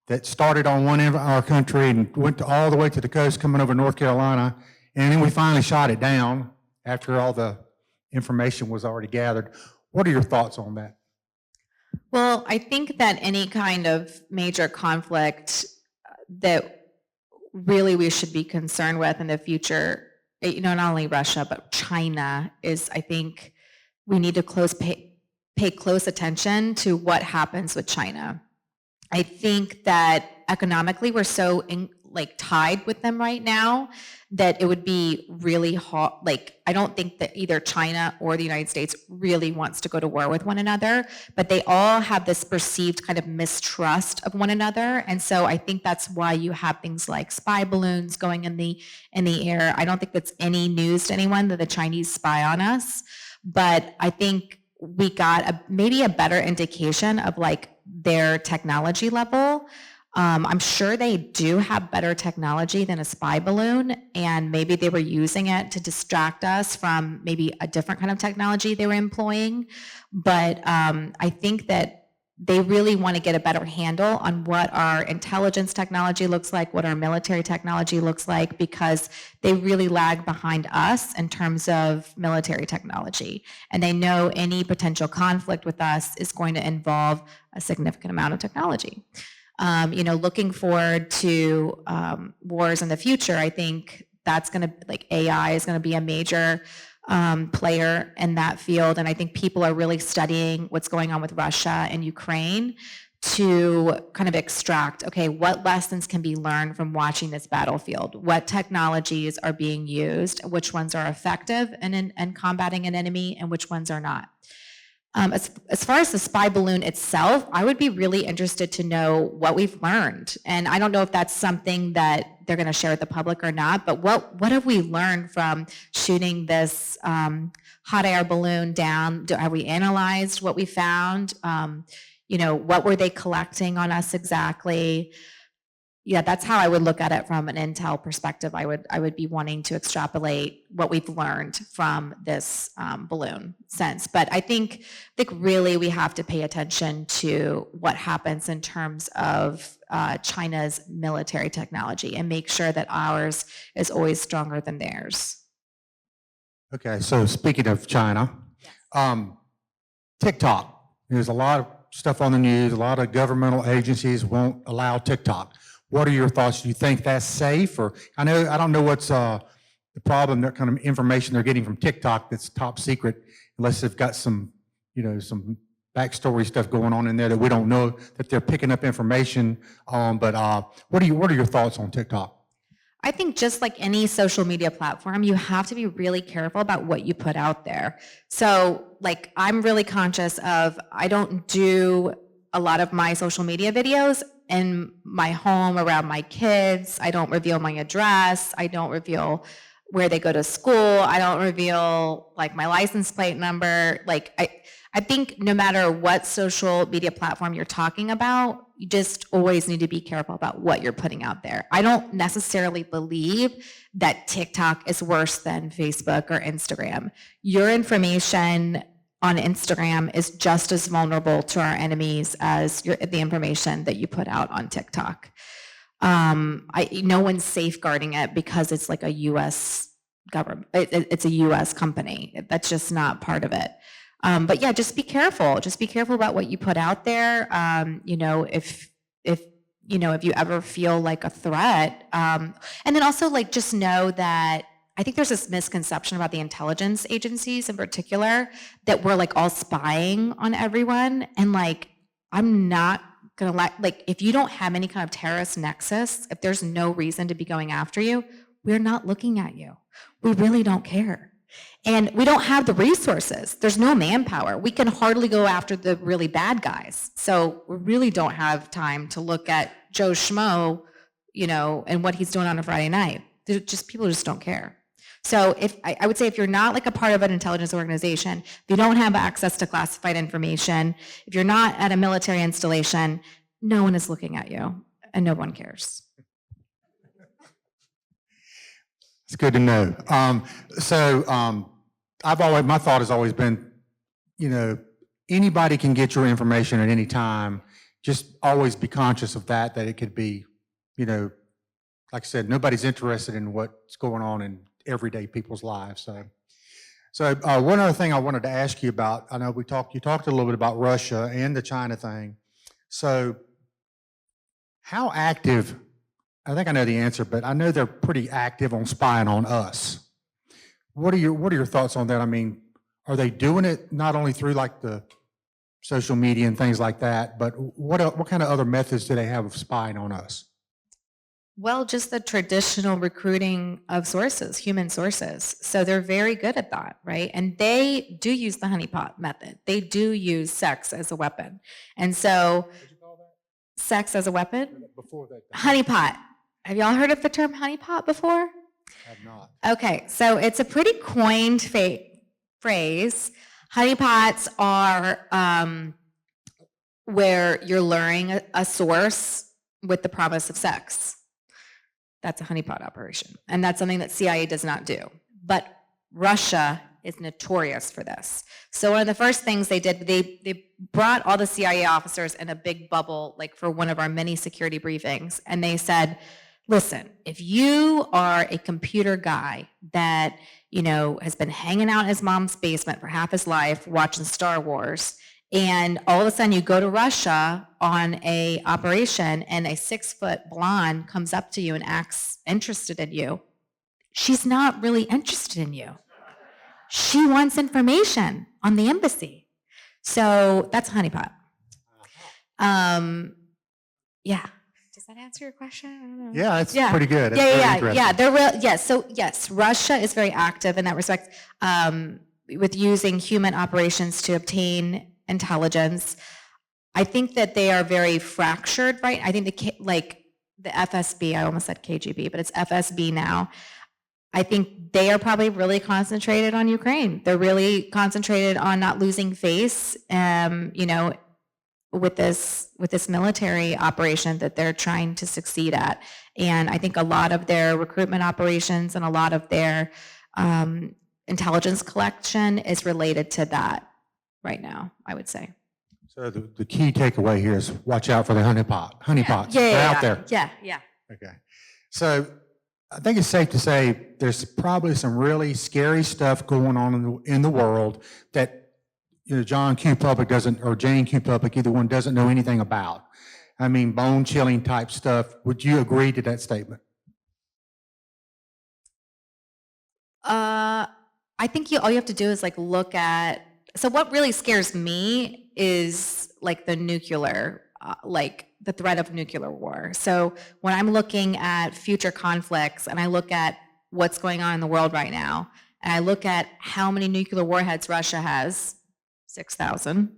S2: that started on one end of our country and went all the way to the coast coming over North Carolina, and then we finally shot it down after all the information was already gathered. What are your thoughts on that?
S1: Well, I think that any kind of major conflict that really we should be concerned with in the future, not only Russia, but China, is, I think we need to pay close attention to what happens with China. I think that economically we're so tied with them right now that it would be really hard. I don't think that either China or the United States really wants to go to war with one another, but they all have this perceived kind of mistrust of one another. And so I think that's why you have things like spy balloons going in the air. I don't think that's any news to anyone that the Chinese spy on us, but I think we got maybe a better indication of their technology level. I'm sure they do have better technology than a spy balloon, and maybe they were using it to distract us from maybe a different kind of technology they were employing. But I think that they really want to get a better handle on what our intelligence technology looks like, what our military technology looks like, because they really lag behind us in terms of military technology. And they know any potential conflict with us is going to involve a significant amount of technology. Looking forward to wars in the future, I think that's going to, AI is going to be a major player in that field. And I think people are really studying what's going on with Russia and Ukraine to kind of extract, okay, what lessons can be learned from watching this battlefield? What technologies are being used? Which ones are effective in combating an enemy and which ones are not? As far as the spy balloon itself, I would be really interested to know what we've learned. And I don't know if that's something that they're going to share with the public or not, but what have we learned from shooting this hot air balloon down? Have we analyzed what we found? What were they collecting on us exactly? yeah, that's how I would look at it from an intel perspective. I would be wanting to extrapolate what we've learned from this balloon sense. But I think really we have to pay attention to what happens in terms of China's military technology and make sure that ours is always stronger than theirs.
S2: Okay, so speaking of China, TikTok, there's a lot of stuff on the news, a lot of governmental agencies won't allow TikTok. What are your thoughts? Do you think that's safe? Or I don't know what's the problem, that kind of information they're getting from TikTok that's top secret, unless they've got some, some backstory stuff going on in there that we don't know that they're picking up information on. But what are your thoughts on TikTok?
S1: I think just like any social media platform, you have to be really careful about what you put out there. So like I'm really conscious of, I don't do a lot of my social media videos in my home around my kids. I don't reveal my address. I don't reveal where they go to school. I don't reveal like my license plate number. Like I think no matter what social media platform you're talking about, you just always need to be careful about what you're putting out there. I don't necessarily believe that TikTok is worse than Facebook or Instagram. Your information on Instagram is just as vulnerable to our enemies as the information that you put out on TikTok. No one's safeguarding it because it's like a U.S. government. It's a U.S. company. That's just not part of it. But yeah, just be careful. Just be careful about what you put out there. If you ever feel like a threat, and then also like just know that I think there's this misconception about the intelligence agencies in particular that we're like all spying on everyone. And like, I'm not gonna like, if you don't have any kind of terrorist nexus, if there's no reason to be going after you, we're not looking at you. We really don't care. And we don't have the resources. There's no manpower. We can hardly go after the really bad guys. So we really don't have time to look at Joe Schmo, and what he's doing on a Friday night. People just don't care. So I would say if you're not like a part of an intelligence organization, if you don't have access to classified information, if you're not at a military installation, no one is looking at you and no one cares.
S2: It's good to know. My thought has always been, anybody can get your information at any time. Just always be conscious of that it could be, like I said, nobody's interested in what's going on in everyday people's lives. So one other thing I wanted to ask you about, I know you talked a little bit about Russia and the China thing. So how active, I think I know the answer, but I know they're pretty active on spying on us. What are your thoughts on that? I mean, are they doing it not only through like the social media and things like that, but what kind of other methods do they have of spying on us?
S1: Well, just the traditional recruiting of sources, human sources. So they're very good at that, right? And they do use the honeypot method. They do use sex as a weapon. And so,
S2: What'd you call that?
S1: Sex as a weapon?
S2: Before that.
S1: Honeypot. Have y'all heard of the term honeypot before?
S2: I have not.
S1: Okay, so it's a pretty coined phrase. Honeypots are where you're luring a source with the promise of sex. That's a honeypot operation. And that's something that CIA does not do. But Russia is notorious for this. So one of the first things they did, they brought all the CIA officers in a big bubble, like for one of our many security briefings, and they said, listen, if you are a computer guy that, has been hanging out in his mom's basement for half his life watching Star Wars, and all of a sudden you go to Russia on a operation and a 6-foot blonde comes up to you and acts interested in you, she's not really interested in you. She wants information on the embassy. So that's a honeypot. Yeah. Does that answer your question? I don't know.
S2: Yeah, it's pretty good.
S1: Yeah. They're real. Yes. So yes, Russia is very active in that respect with using human operations to obtain intelligence. I think that they are very fractured, right? I think the FSB, I almost said KGB, but it's FSB now. I think they are probably really concentrated on Ukraine. They're really concentrated on not losing face, with this military operation that they're trying to succeed at. And I think a lot of their recruitment operations and a lot of their intelligence collection is related to that right now, I would say.
S2: So the key takeaway here is watch out for the honeypots. They're out there.
S1: Yeah.
S2: Okay. So I think it's safe to say there's probably some really scary stuff going on in the world that John Q. Public doesn't, or Jane Q. Public, either one doesn't know anything about. I mean, bone-chilling type stuff. Would you agree to that statement?
S1: I think all you have to do is look at, so what really scares me is the nuclear, the threat of nuclear war. So when I'm looking at future conflicts and I look at what's going on in the world right now, and I look at how many nuclear warheads Russia has, 6,000,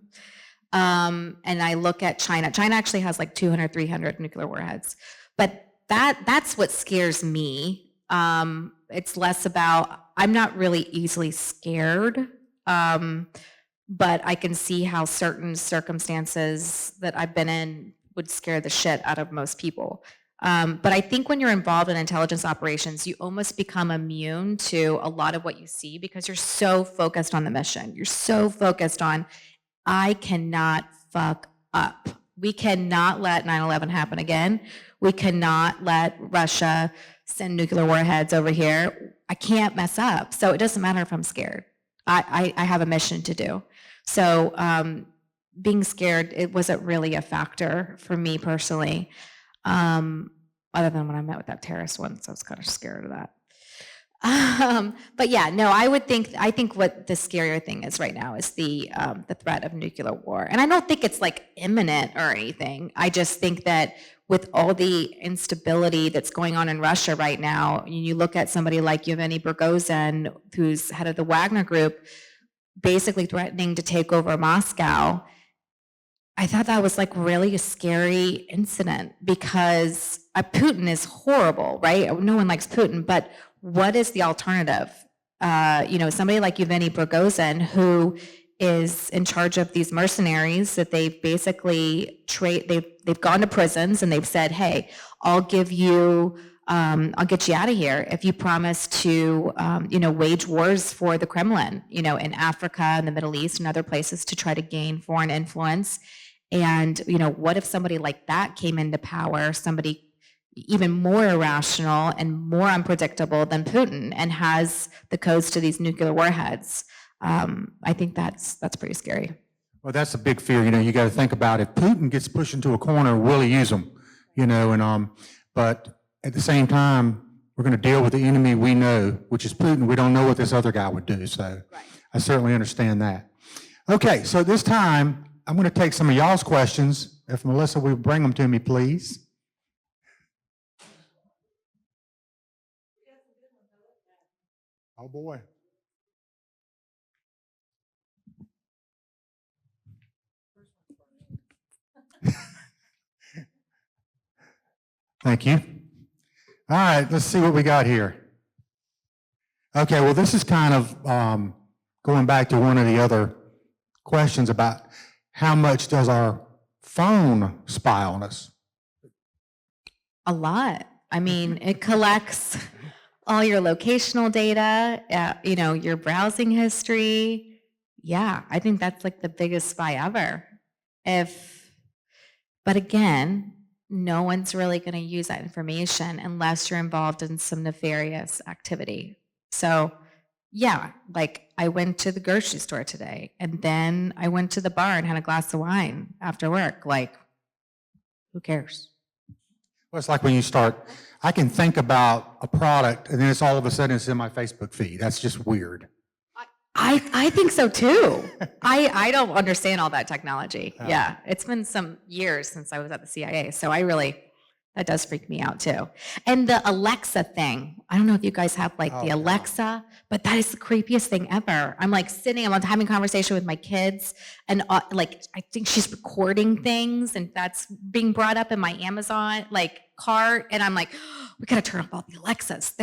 S1: and I look at China. China actually has 200, 300 nuclear warheads. But that's what scares me. It's less about, I'm not really easily scared, but I can see how certain circumstances that I've been in would scare the shit out of most people. But I think when you're involved in intelligence operations, you almost become immune to a lot of what you see because you're so focused on the mission. You're so focused on, I cannot fuck up. We cannot let 9/11 happen again. We cannot let Russia send nuclear warheads over here. I can't mess up. So it doesn't matter if I'm scared. I have a mission to do. So being scared, it wasn't really a factor for me personally. Other than when I met with that terrorist once, I was kind of scared of that. But yeah, no, I think what the scarier thing is right now is the threat of nuclear war. And I don't think it's imminent or anything. I just think that with all the instability that's going on in Russia right now, you look at somebody like Yevgeny Prigozhin, who's head of the Wagner Group, basically threatening to take over Moscow. I thought that was really a scary incident because Putin is horrible, right? No one likes Putin, but what is the alternative? Somebody like Yevgeny Prigozhin, who is in charge of these mercenaries that they've basically they've gone to prisons and they've said, hey, I'll get you out of here if you promise to, wage wars for the Kremlin, in Africa and the Middle East and other places to try to gain foreign influence. And, what if somebody like that came into power, somebody even more irrational and more unpredictable than Putin and has the codes to these nuclear warheads? I think that's pretty scary.
S2: Well, that's a big fear. You got to think about if Putin gets pushed into a corner, will he use them? But at the same time, we're going to deal with the enemy we know, which is Putin. We don't know what this other guy would do. So right. I certainly understand that. Okay, so this time, I'm going to take some of y'all's questions. If Melissa will bring them to me, please. Oh, boy. Thank you. All right, let's see what we got here. Okay, well, this is kind of going back to one of the other questions about how much does our phone spy on us?
S1: A lot. I mean, it collects all your locational data, your browsing history. Yeah, I think that's the biggest spy ever. But again, no one's really going to use that information unless you're involved in some nefarious activity. So yeah, I went to the grocery store today and then I went to the bar and had a glass of wine after work. Who cares?
S2: Well, it's like when you start, I can think about a product and then it's all of a sudden it's in my Facebook feed. That's just weird.
S1: I think so too. I don't understand all that technology. Yeah, it's been some years since I was at the CIA, so that does freak me out too. And the Alexa thing, I don't know if you guys have the Alexa, but that is the creepiest thing ever. I'm I'm having a conversation with my kids and I think she's recording things and that's being brought up in my Amazon cart and I'm we gotta turn off all the Alexas.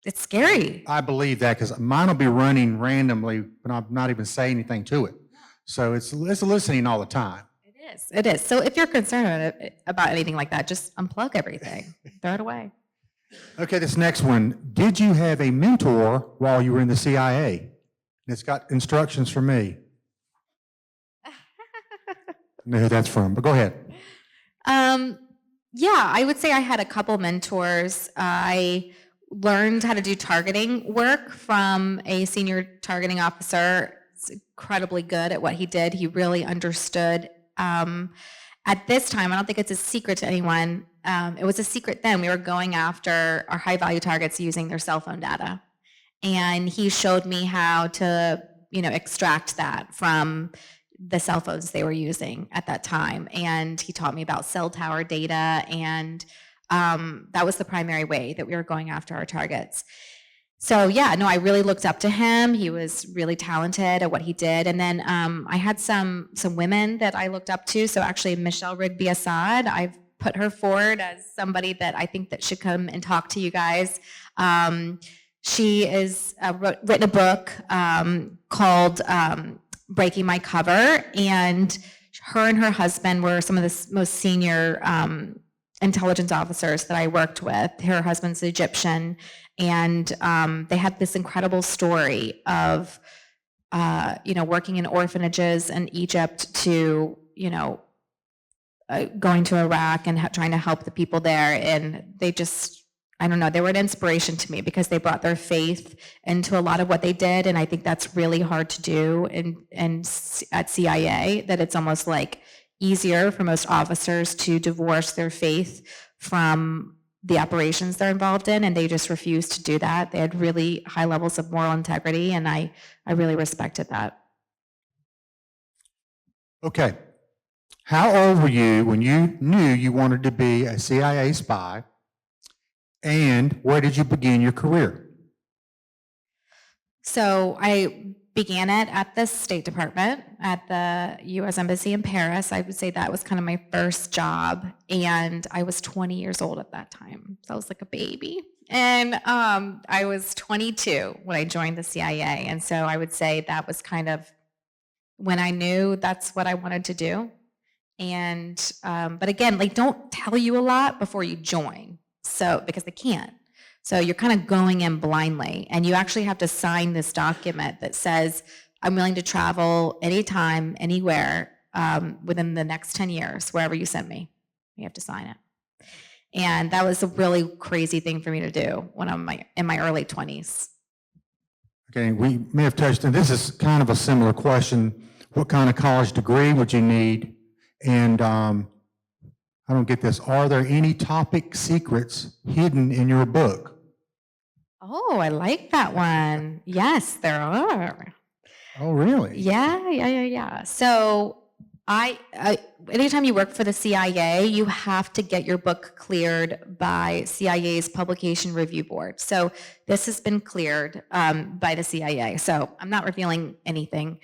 S1: It's scary.
S2: I believe that because mine will be running randomly, but I'm not even saying anything to it. So it's listening all the time.
S1: It is. It is. So if you're concerned about anything like that, just unplug everything, throw it away.
S2: Okay, this next one. Did you have a mentor while you were in the CIA? And it's got instructions for me. I know who that's from, but go ahead.
S1: Yeah, I would say I had a couple mentors. I learned how to do targeting work from a senior targeting officer. He's incredibly good at what he did. He really understood. At this time, I don't think it's a secret to anyone. It was a secret then. We were going after our high-value targets using their cell phone data. And he showed me how to, extract that from the cell phones they were using at that time. And he taught me about cell tower data, and that was the primary way that we were going after our targets. So yeah, no, I really looked up to him. He was really talented at what he did. And then I had some women that I looked up to. So actually Michelle Rigby Assad, I've put her forward as somebody that I think that should come and talk to you guys. She is written a book called Breaking My Cover, and her husband were some of the most senior intelligence officers that I worked with. Her husband's Egyptian, and they had this incredible story of working in orphanages in Egypt to going to Iraq and trying to help the people there. And they just, I don't know, they were an inspiration to me because they brought their faith into a lot of what they did. And I think that's really hard to do at CIA, that it's almost like easier for most officers to divorce their faith from the operations they're involved in, and they just refused to do that. They had really high levels of moral integrity, and I really respected that.
S2: Okay. How old were you when you knew you wanted to be a CIA spy, and where did you begin your career?
S1: So I began it at the State Department, at the U.S. Embassy in Paris. I would say that was kind of my first job, and I was 20 years old at that time. So I was like a baby. And I was 22 when I joined the CIA, and so I would say that was kind of when I knew that's what I wanted to do. And but again, they don't tell you a lot before you join, so because they can't. So you're kind of going in blindly, and you actually have to sign this document that says, I'm willing to travel anytime, anywhere, within the next 10 years, wherever you send me. You have to sign it. And that was a really crazy thing for me to do when I'm in my early 20s.
S2: Okay, we may have touched, and this is kind of a similar question. What kind of college degree would you need? And I don't get this. Are there any topic secrets hidden in your book?
S1: Oh, I like that one. Yes, there are.
S2: Oh, really?
S1: Yeah. So anytime you work for the CIA, you have to get your book cleared by CIA's Publication Review Board. So this has been cleared by the CIA. So I'm not revealing anything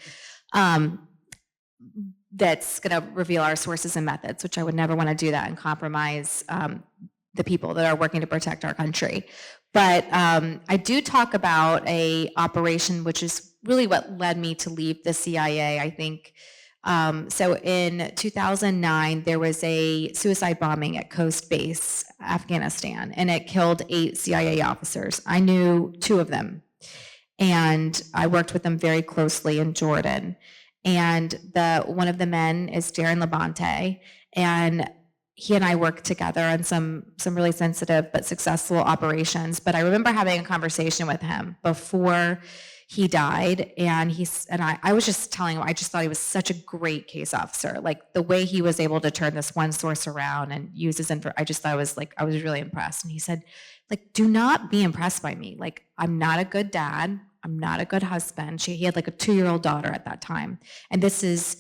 S1: that's going to reveal our sources and methods, which I would never want to do that and compromise the people that are working to protect our country. But I do talk about a operation, which is really what led me to leave the CIA, I think. So in 2009, there was a suicide bombing at Coast Base, Afghanistan, and it killed 8 CIA officers. I knew 2 of them, and I worked with them very closely in Jordan. And one of the men is Darren Labonte, and he and I worked together on some really sensitive but successful operations. But I remember having a conversation with him before he died, and I was just telling him, I just thought he was such a great case officer. Like the way he was able to turn this one source around and use his info, I just thought I was really impressed. And he said, like, do not be impressed by me. Like, I'm not a good dad. I'm not a good husband. He had like a 2-year-old daughter at that time. And this is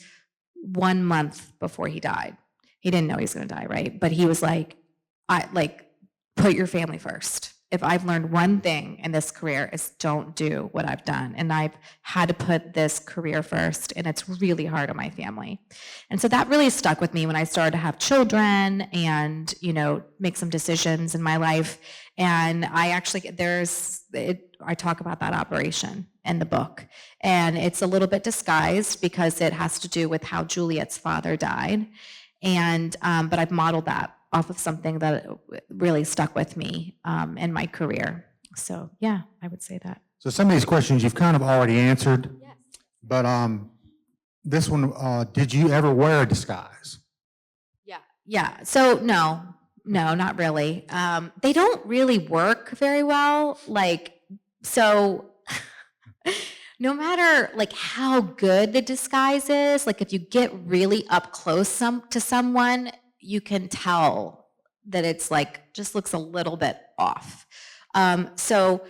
S1: 1 month before he died. He didn't know he was going to die, right? But he was like, put your family first. If I've learned one thing in this career, is don't do what I've done. And I've had to put this career first, and it's really hard on my family. And so that really stuck with me when I started to have children and, make some decisions in my life. And I actually, I talk about that operation in the book. And it's a little bit disguised because it has to do with how Juliet's father died. And, but I've modeled that off of something that really stuck with me in my career. So yeah, I would say that.
S2: So some of these questions you've kind of already answered.
S1: Yes.
S2: But this one, did you ever wear a disguise?
S1: Yeah. So no, not really. They don't really work very well. So no matter how good the disguise is, if you get really up close to someone, you can tell that it's just looks a little bit off. So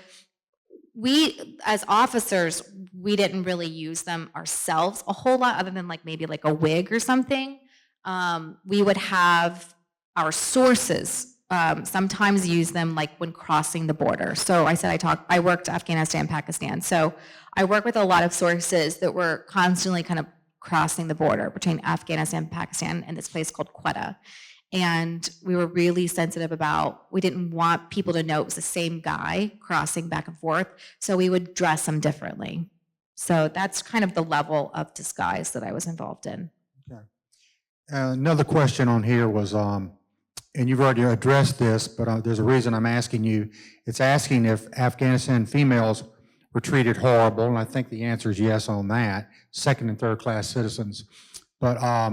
S1: we, as officers, we didn't really use them ourselves a whole lot, other than maybe a wig or something. We would have our sources sometimes use them when crossing the border. So I said I worked Afghanistan, Pakistan. So I work with a lot of sources that were constantly kind of crossing the border between Afghanistan and Pakistan and this place called Quetta. And we were really sensitive we didn't want people to know it was the same guy crossing back and forth. So we would dress him differently. So that's kind of the level of disguise that I was involved in.
S2: Okay. Another question on here was, and you've already addressed this, but there's a reason I'm asking you. It's asking if Afghanistan females were treated horrible, and I think the answer is yes on that, second and third class citizens. But I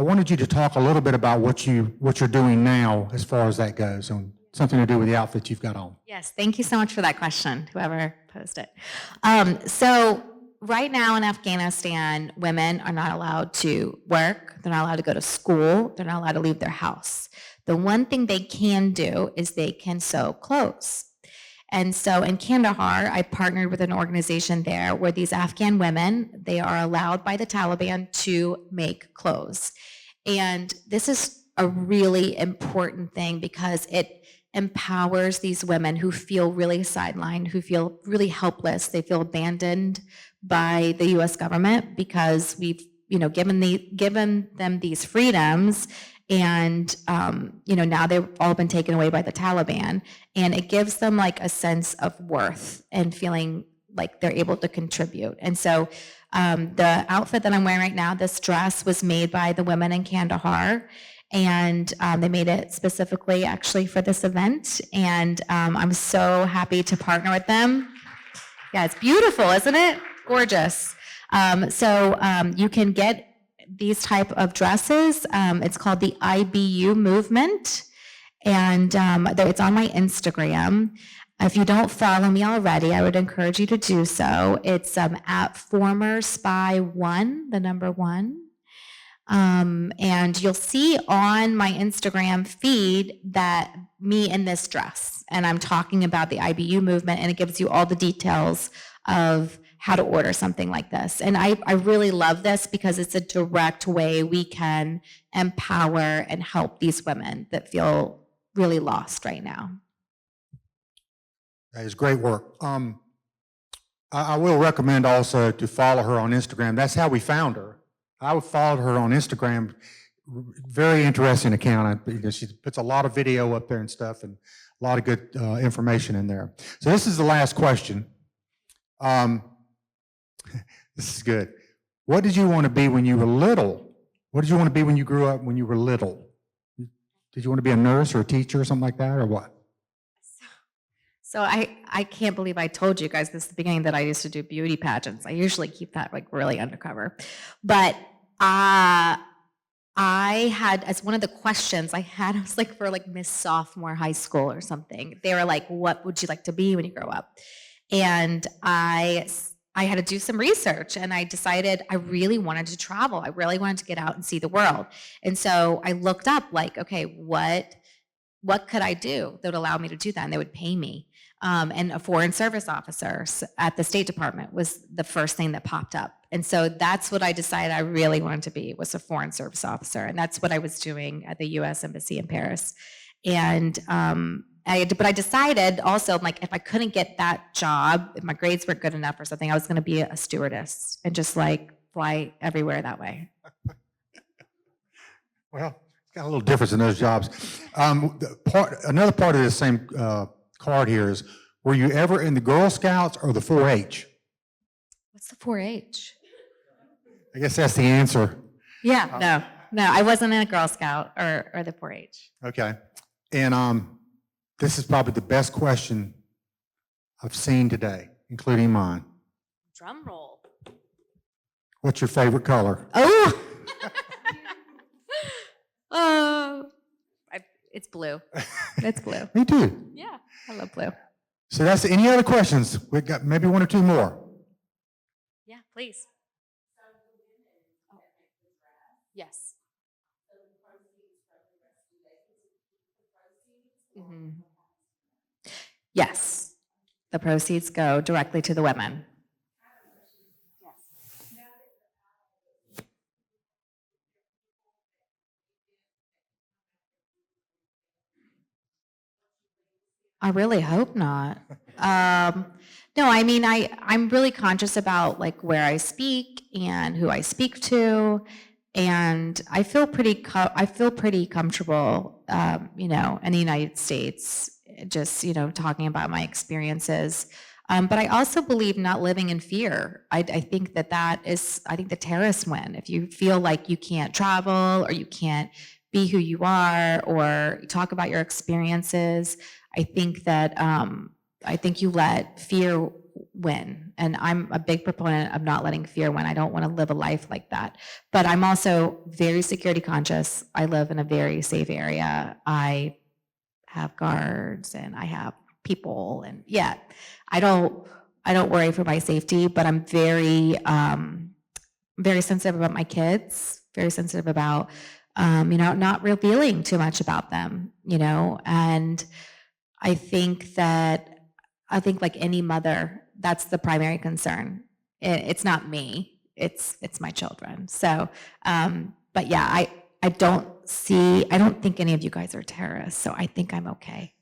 S2: wanted you to talk a little bit about what you're doing now as far as that goes, and something to do with the outfit you've got on.
S1: Yes, thank you so much for that question, whoever posed it. So right now in Afghanistan, women are not allowed to work, they're not allowed to go to school, they're not allowed to leave their house. The one thing they can do is they can sew clothes. And so in Kandahar, I partnered with an organization there where these Afghan women, they are allowed by the Taliban to make clothes. And this is a really important thing because it empowers these women who feel really sidelined, who feel really helpless. They feel abandoned by the U.S. government because we've, given them these freedoms. And, now they've all been taken away by the Taliban. And it gives them a sense of worth and feeling like they're able to contribute. And so the outfit that I'm wearing right now, this dress was made by the women in Kandahar. And they made it specifically actually for this event. And I'm so happy to partner with them. Yeah, it's beautiful, isn't it? Gorgeous. So you can get these type of dresses. It's called the IBU movement, and it's on my Instagram. If you don't follow me already, I would encourage you to do so. It's at former spy 1, the number 1. And you'll see on my Instagram feed that me in this dress, and I'm talking about the IBU movement, and it gives you all the details of how to order something like this. And I really love this because it's a direct way we can empower and help these women that feel really lost right now.
S2: That is great work. I will recommend also to follow her on Instagram. That's how we found her. I followed her on Instagram. Very interesting account because she puts a lot of video up there and stuff, and a lot of good information in there. So this is the last question. This is good. What did you want to be when you were little? What did you want to be when you grew up, when you were little? Did you want to be a nurse or a teacher or something like that, or what?
S1: So I can't believe I told you guys this at the beginning that I used to do beauty pageants. I usually keep that really undercover. But I had, as one of the questions I had, I was for Miss Sophomore High School or something. They were like, what would you like to be when you grow up? And I had to do some research, and I decided I really wanted to travel. I really wanted to get out and see the world. And so I looked up okay, what could I do that would allow me to do that? And they would pay me. And a foreign service officer at the State Department was the first thing that popped up. And so that's what I decided I really wanted to be, was a foreign service officer. And that's what I was doing at the U.S. Embassy in Paris. And but I decided also, if I couldn't get that job, if my grades weren't good enough or something, I was going to be a stewardess and just fly everywhere that way.
S2: Well, it's got a little difference in those jobs. Another part of the same card here is, Were you ever in the Girl Scouts or the 4-H?
S1: What's the 4-H?
S2: I guess that's the answer.
S1: Yeah, no, I wasn't in a Girl Scout or the 4-H.
S2: Okay. And this is probably the best question I've seen today, including mine.
S1: Drum roll.
S2: What's your favorite color?
S1: Oh! It's blue. It's blue.
S2: Me too.
S1: Yeah, I love blue.
S2: So that's any other questions? We've got maybe one or two more.
S1: Yeah, please. Yes. Mhm. Yes. The proceeds go directly to the women. I really hope not. No, I mean, I'm really conscious about like where I speak and who I speak to, and I feel pretty comfortable, in the United States, just talking about my experiences. But I also believe not living in fear. I think I think the terrorists win. If you feel like you can't travel or you can't be who you are or talk about your experiences, I think you let fear win. And I'm a big proponent of not letting fear win. I don't want to live a life like that. But I'm also very security conscious. I live in a very safe area. I have guards and I have people, and I don't worry for my safety, but I'm very sensitive about my kids, very sensitive about not revealing too much about them, and I think like any mother, that's the primary concern. It's not me, it's my children. So, but yeah, I don't think any of you guys are terrorists, so I think I'm okay.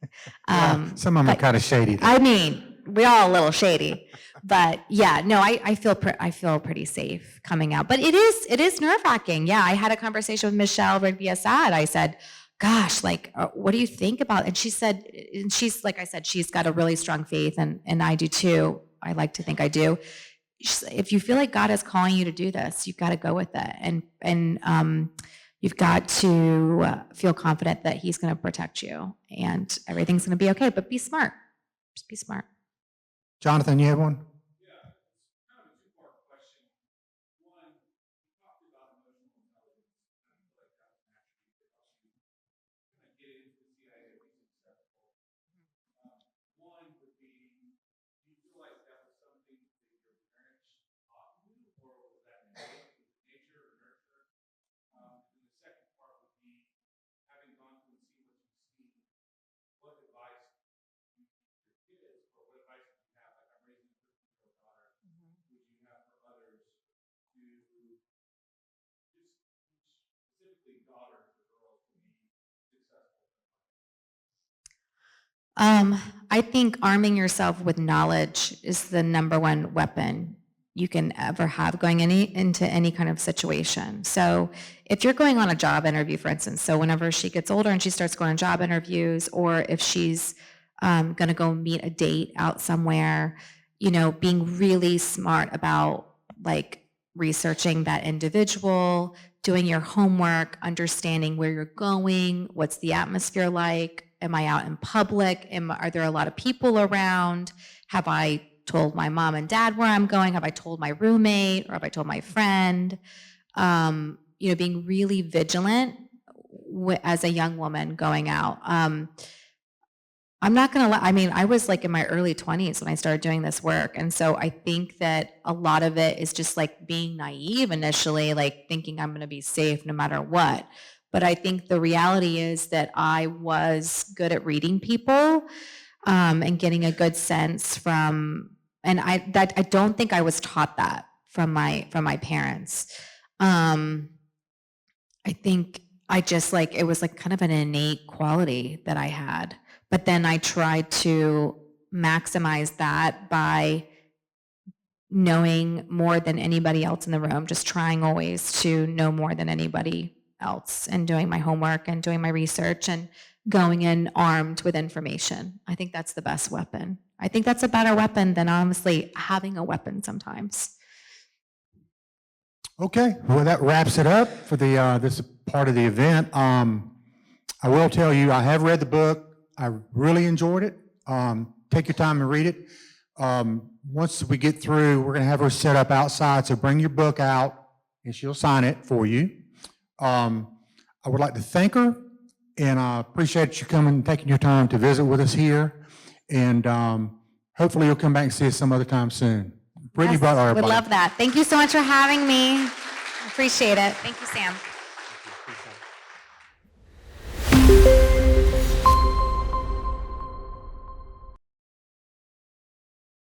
S2: Some of them are kind of shady.
S1: I mean, we're all a little shady, but yeah, no, I feel pretty safe coming out. But it is nerve-wracking. Yeah, I had a conversation with Michelle Rigby-Assad. I said, gosh, like, what do you think about it? And she said, and she's, like I said, she's got a really strong faith, and I do too. I like to think I do. If you feel like God is calling you to do this, you've got to go with it. And you've got to feel confident that he's going to protect you and everything's going to be okay, but be smart. Just be smart.
S2: Jonathan, you have one? I think arming yourself with knowledge is the number one weapon you can ever have going into any kind of situation. So if you're going on a job interview, for instance, so whenever she gets older and she starts going on job interviews, or if she's going to go meet a date out somewhere, being really smart about like researching that individual, doing your homework, understanding where you're going, what's the atmosphere like, am I out in public, are there a lot of people around, have I told my mom and dad where I'm going, have I told my roommate, or have I told my friend, being really vigilant as a young woman going out. I'm not going to lie. I mean, I was like in my early 20s when I started doing this work. And so I think that a lot of it is just like being naive initially, like thinking I'm going to be safe no matter what. But I think the reality is that I was good at reading people and getting a good sense from, and I don't think I was taught that from my parents. I think I just like, it was like kind of an innate quality that I had. But then I tried to maximize that by knowing more than anybody else in the room, just trying always to know more than anybody else, and doing my homework and doing my research and
S1: going in armed with information. I think that's the best weapon. I think that's a better weapon than honestly having a weapon sometimes.
S2: Okay, well, that wraps it up for the this part of the event. I will tell you, I have read the book. I really enjoyed it. Take your time and read it. Once we get through, we're going to have her set up outside, so bring your book out, and she'll sign it for you. I would like to thank her, and I appreciate you coming and taking your time to visit with us here, and hopefully you'll come back and see us some other time soon. Brittany,
S1: Yes,
S2: Butler,
S1: would
S2: everybody.
S1: love that. Thank you so much for having me. I appreciate it. Thank you, Sam.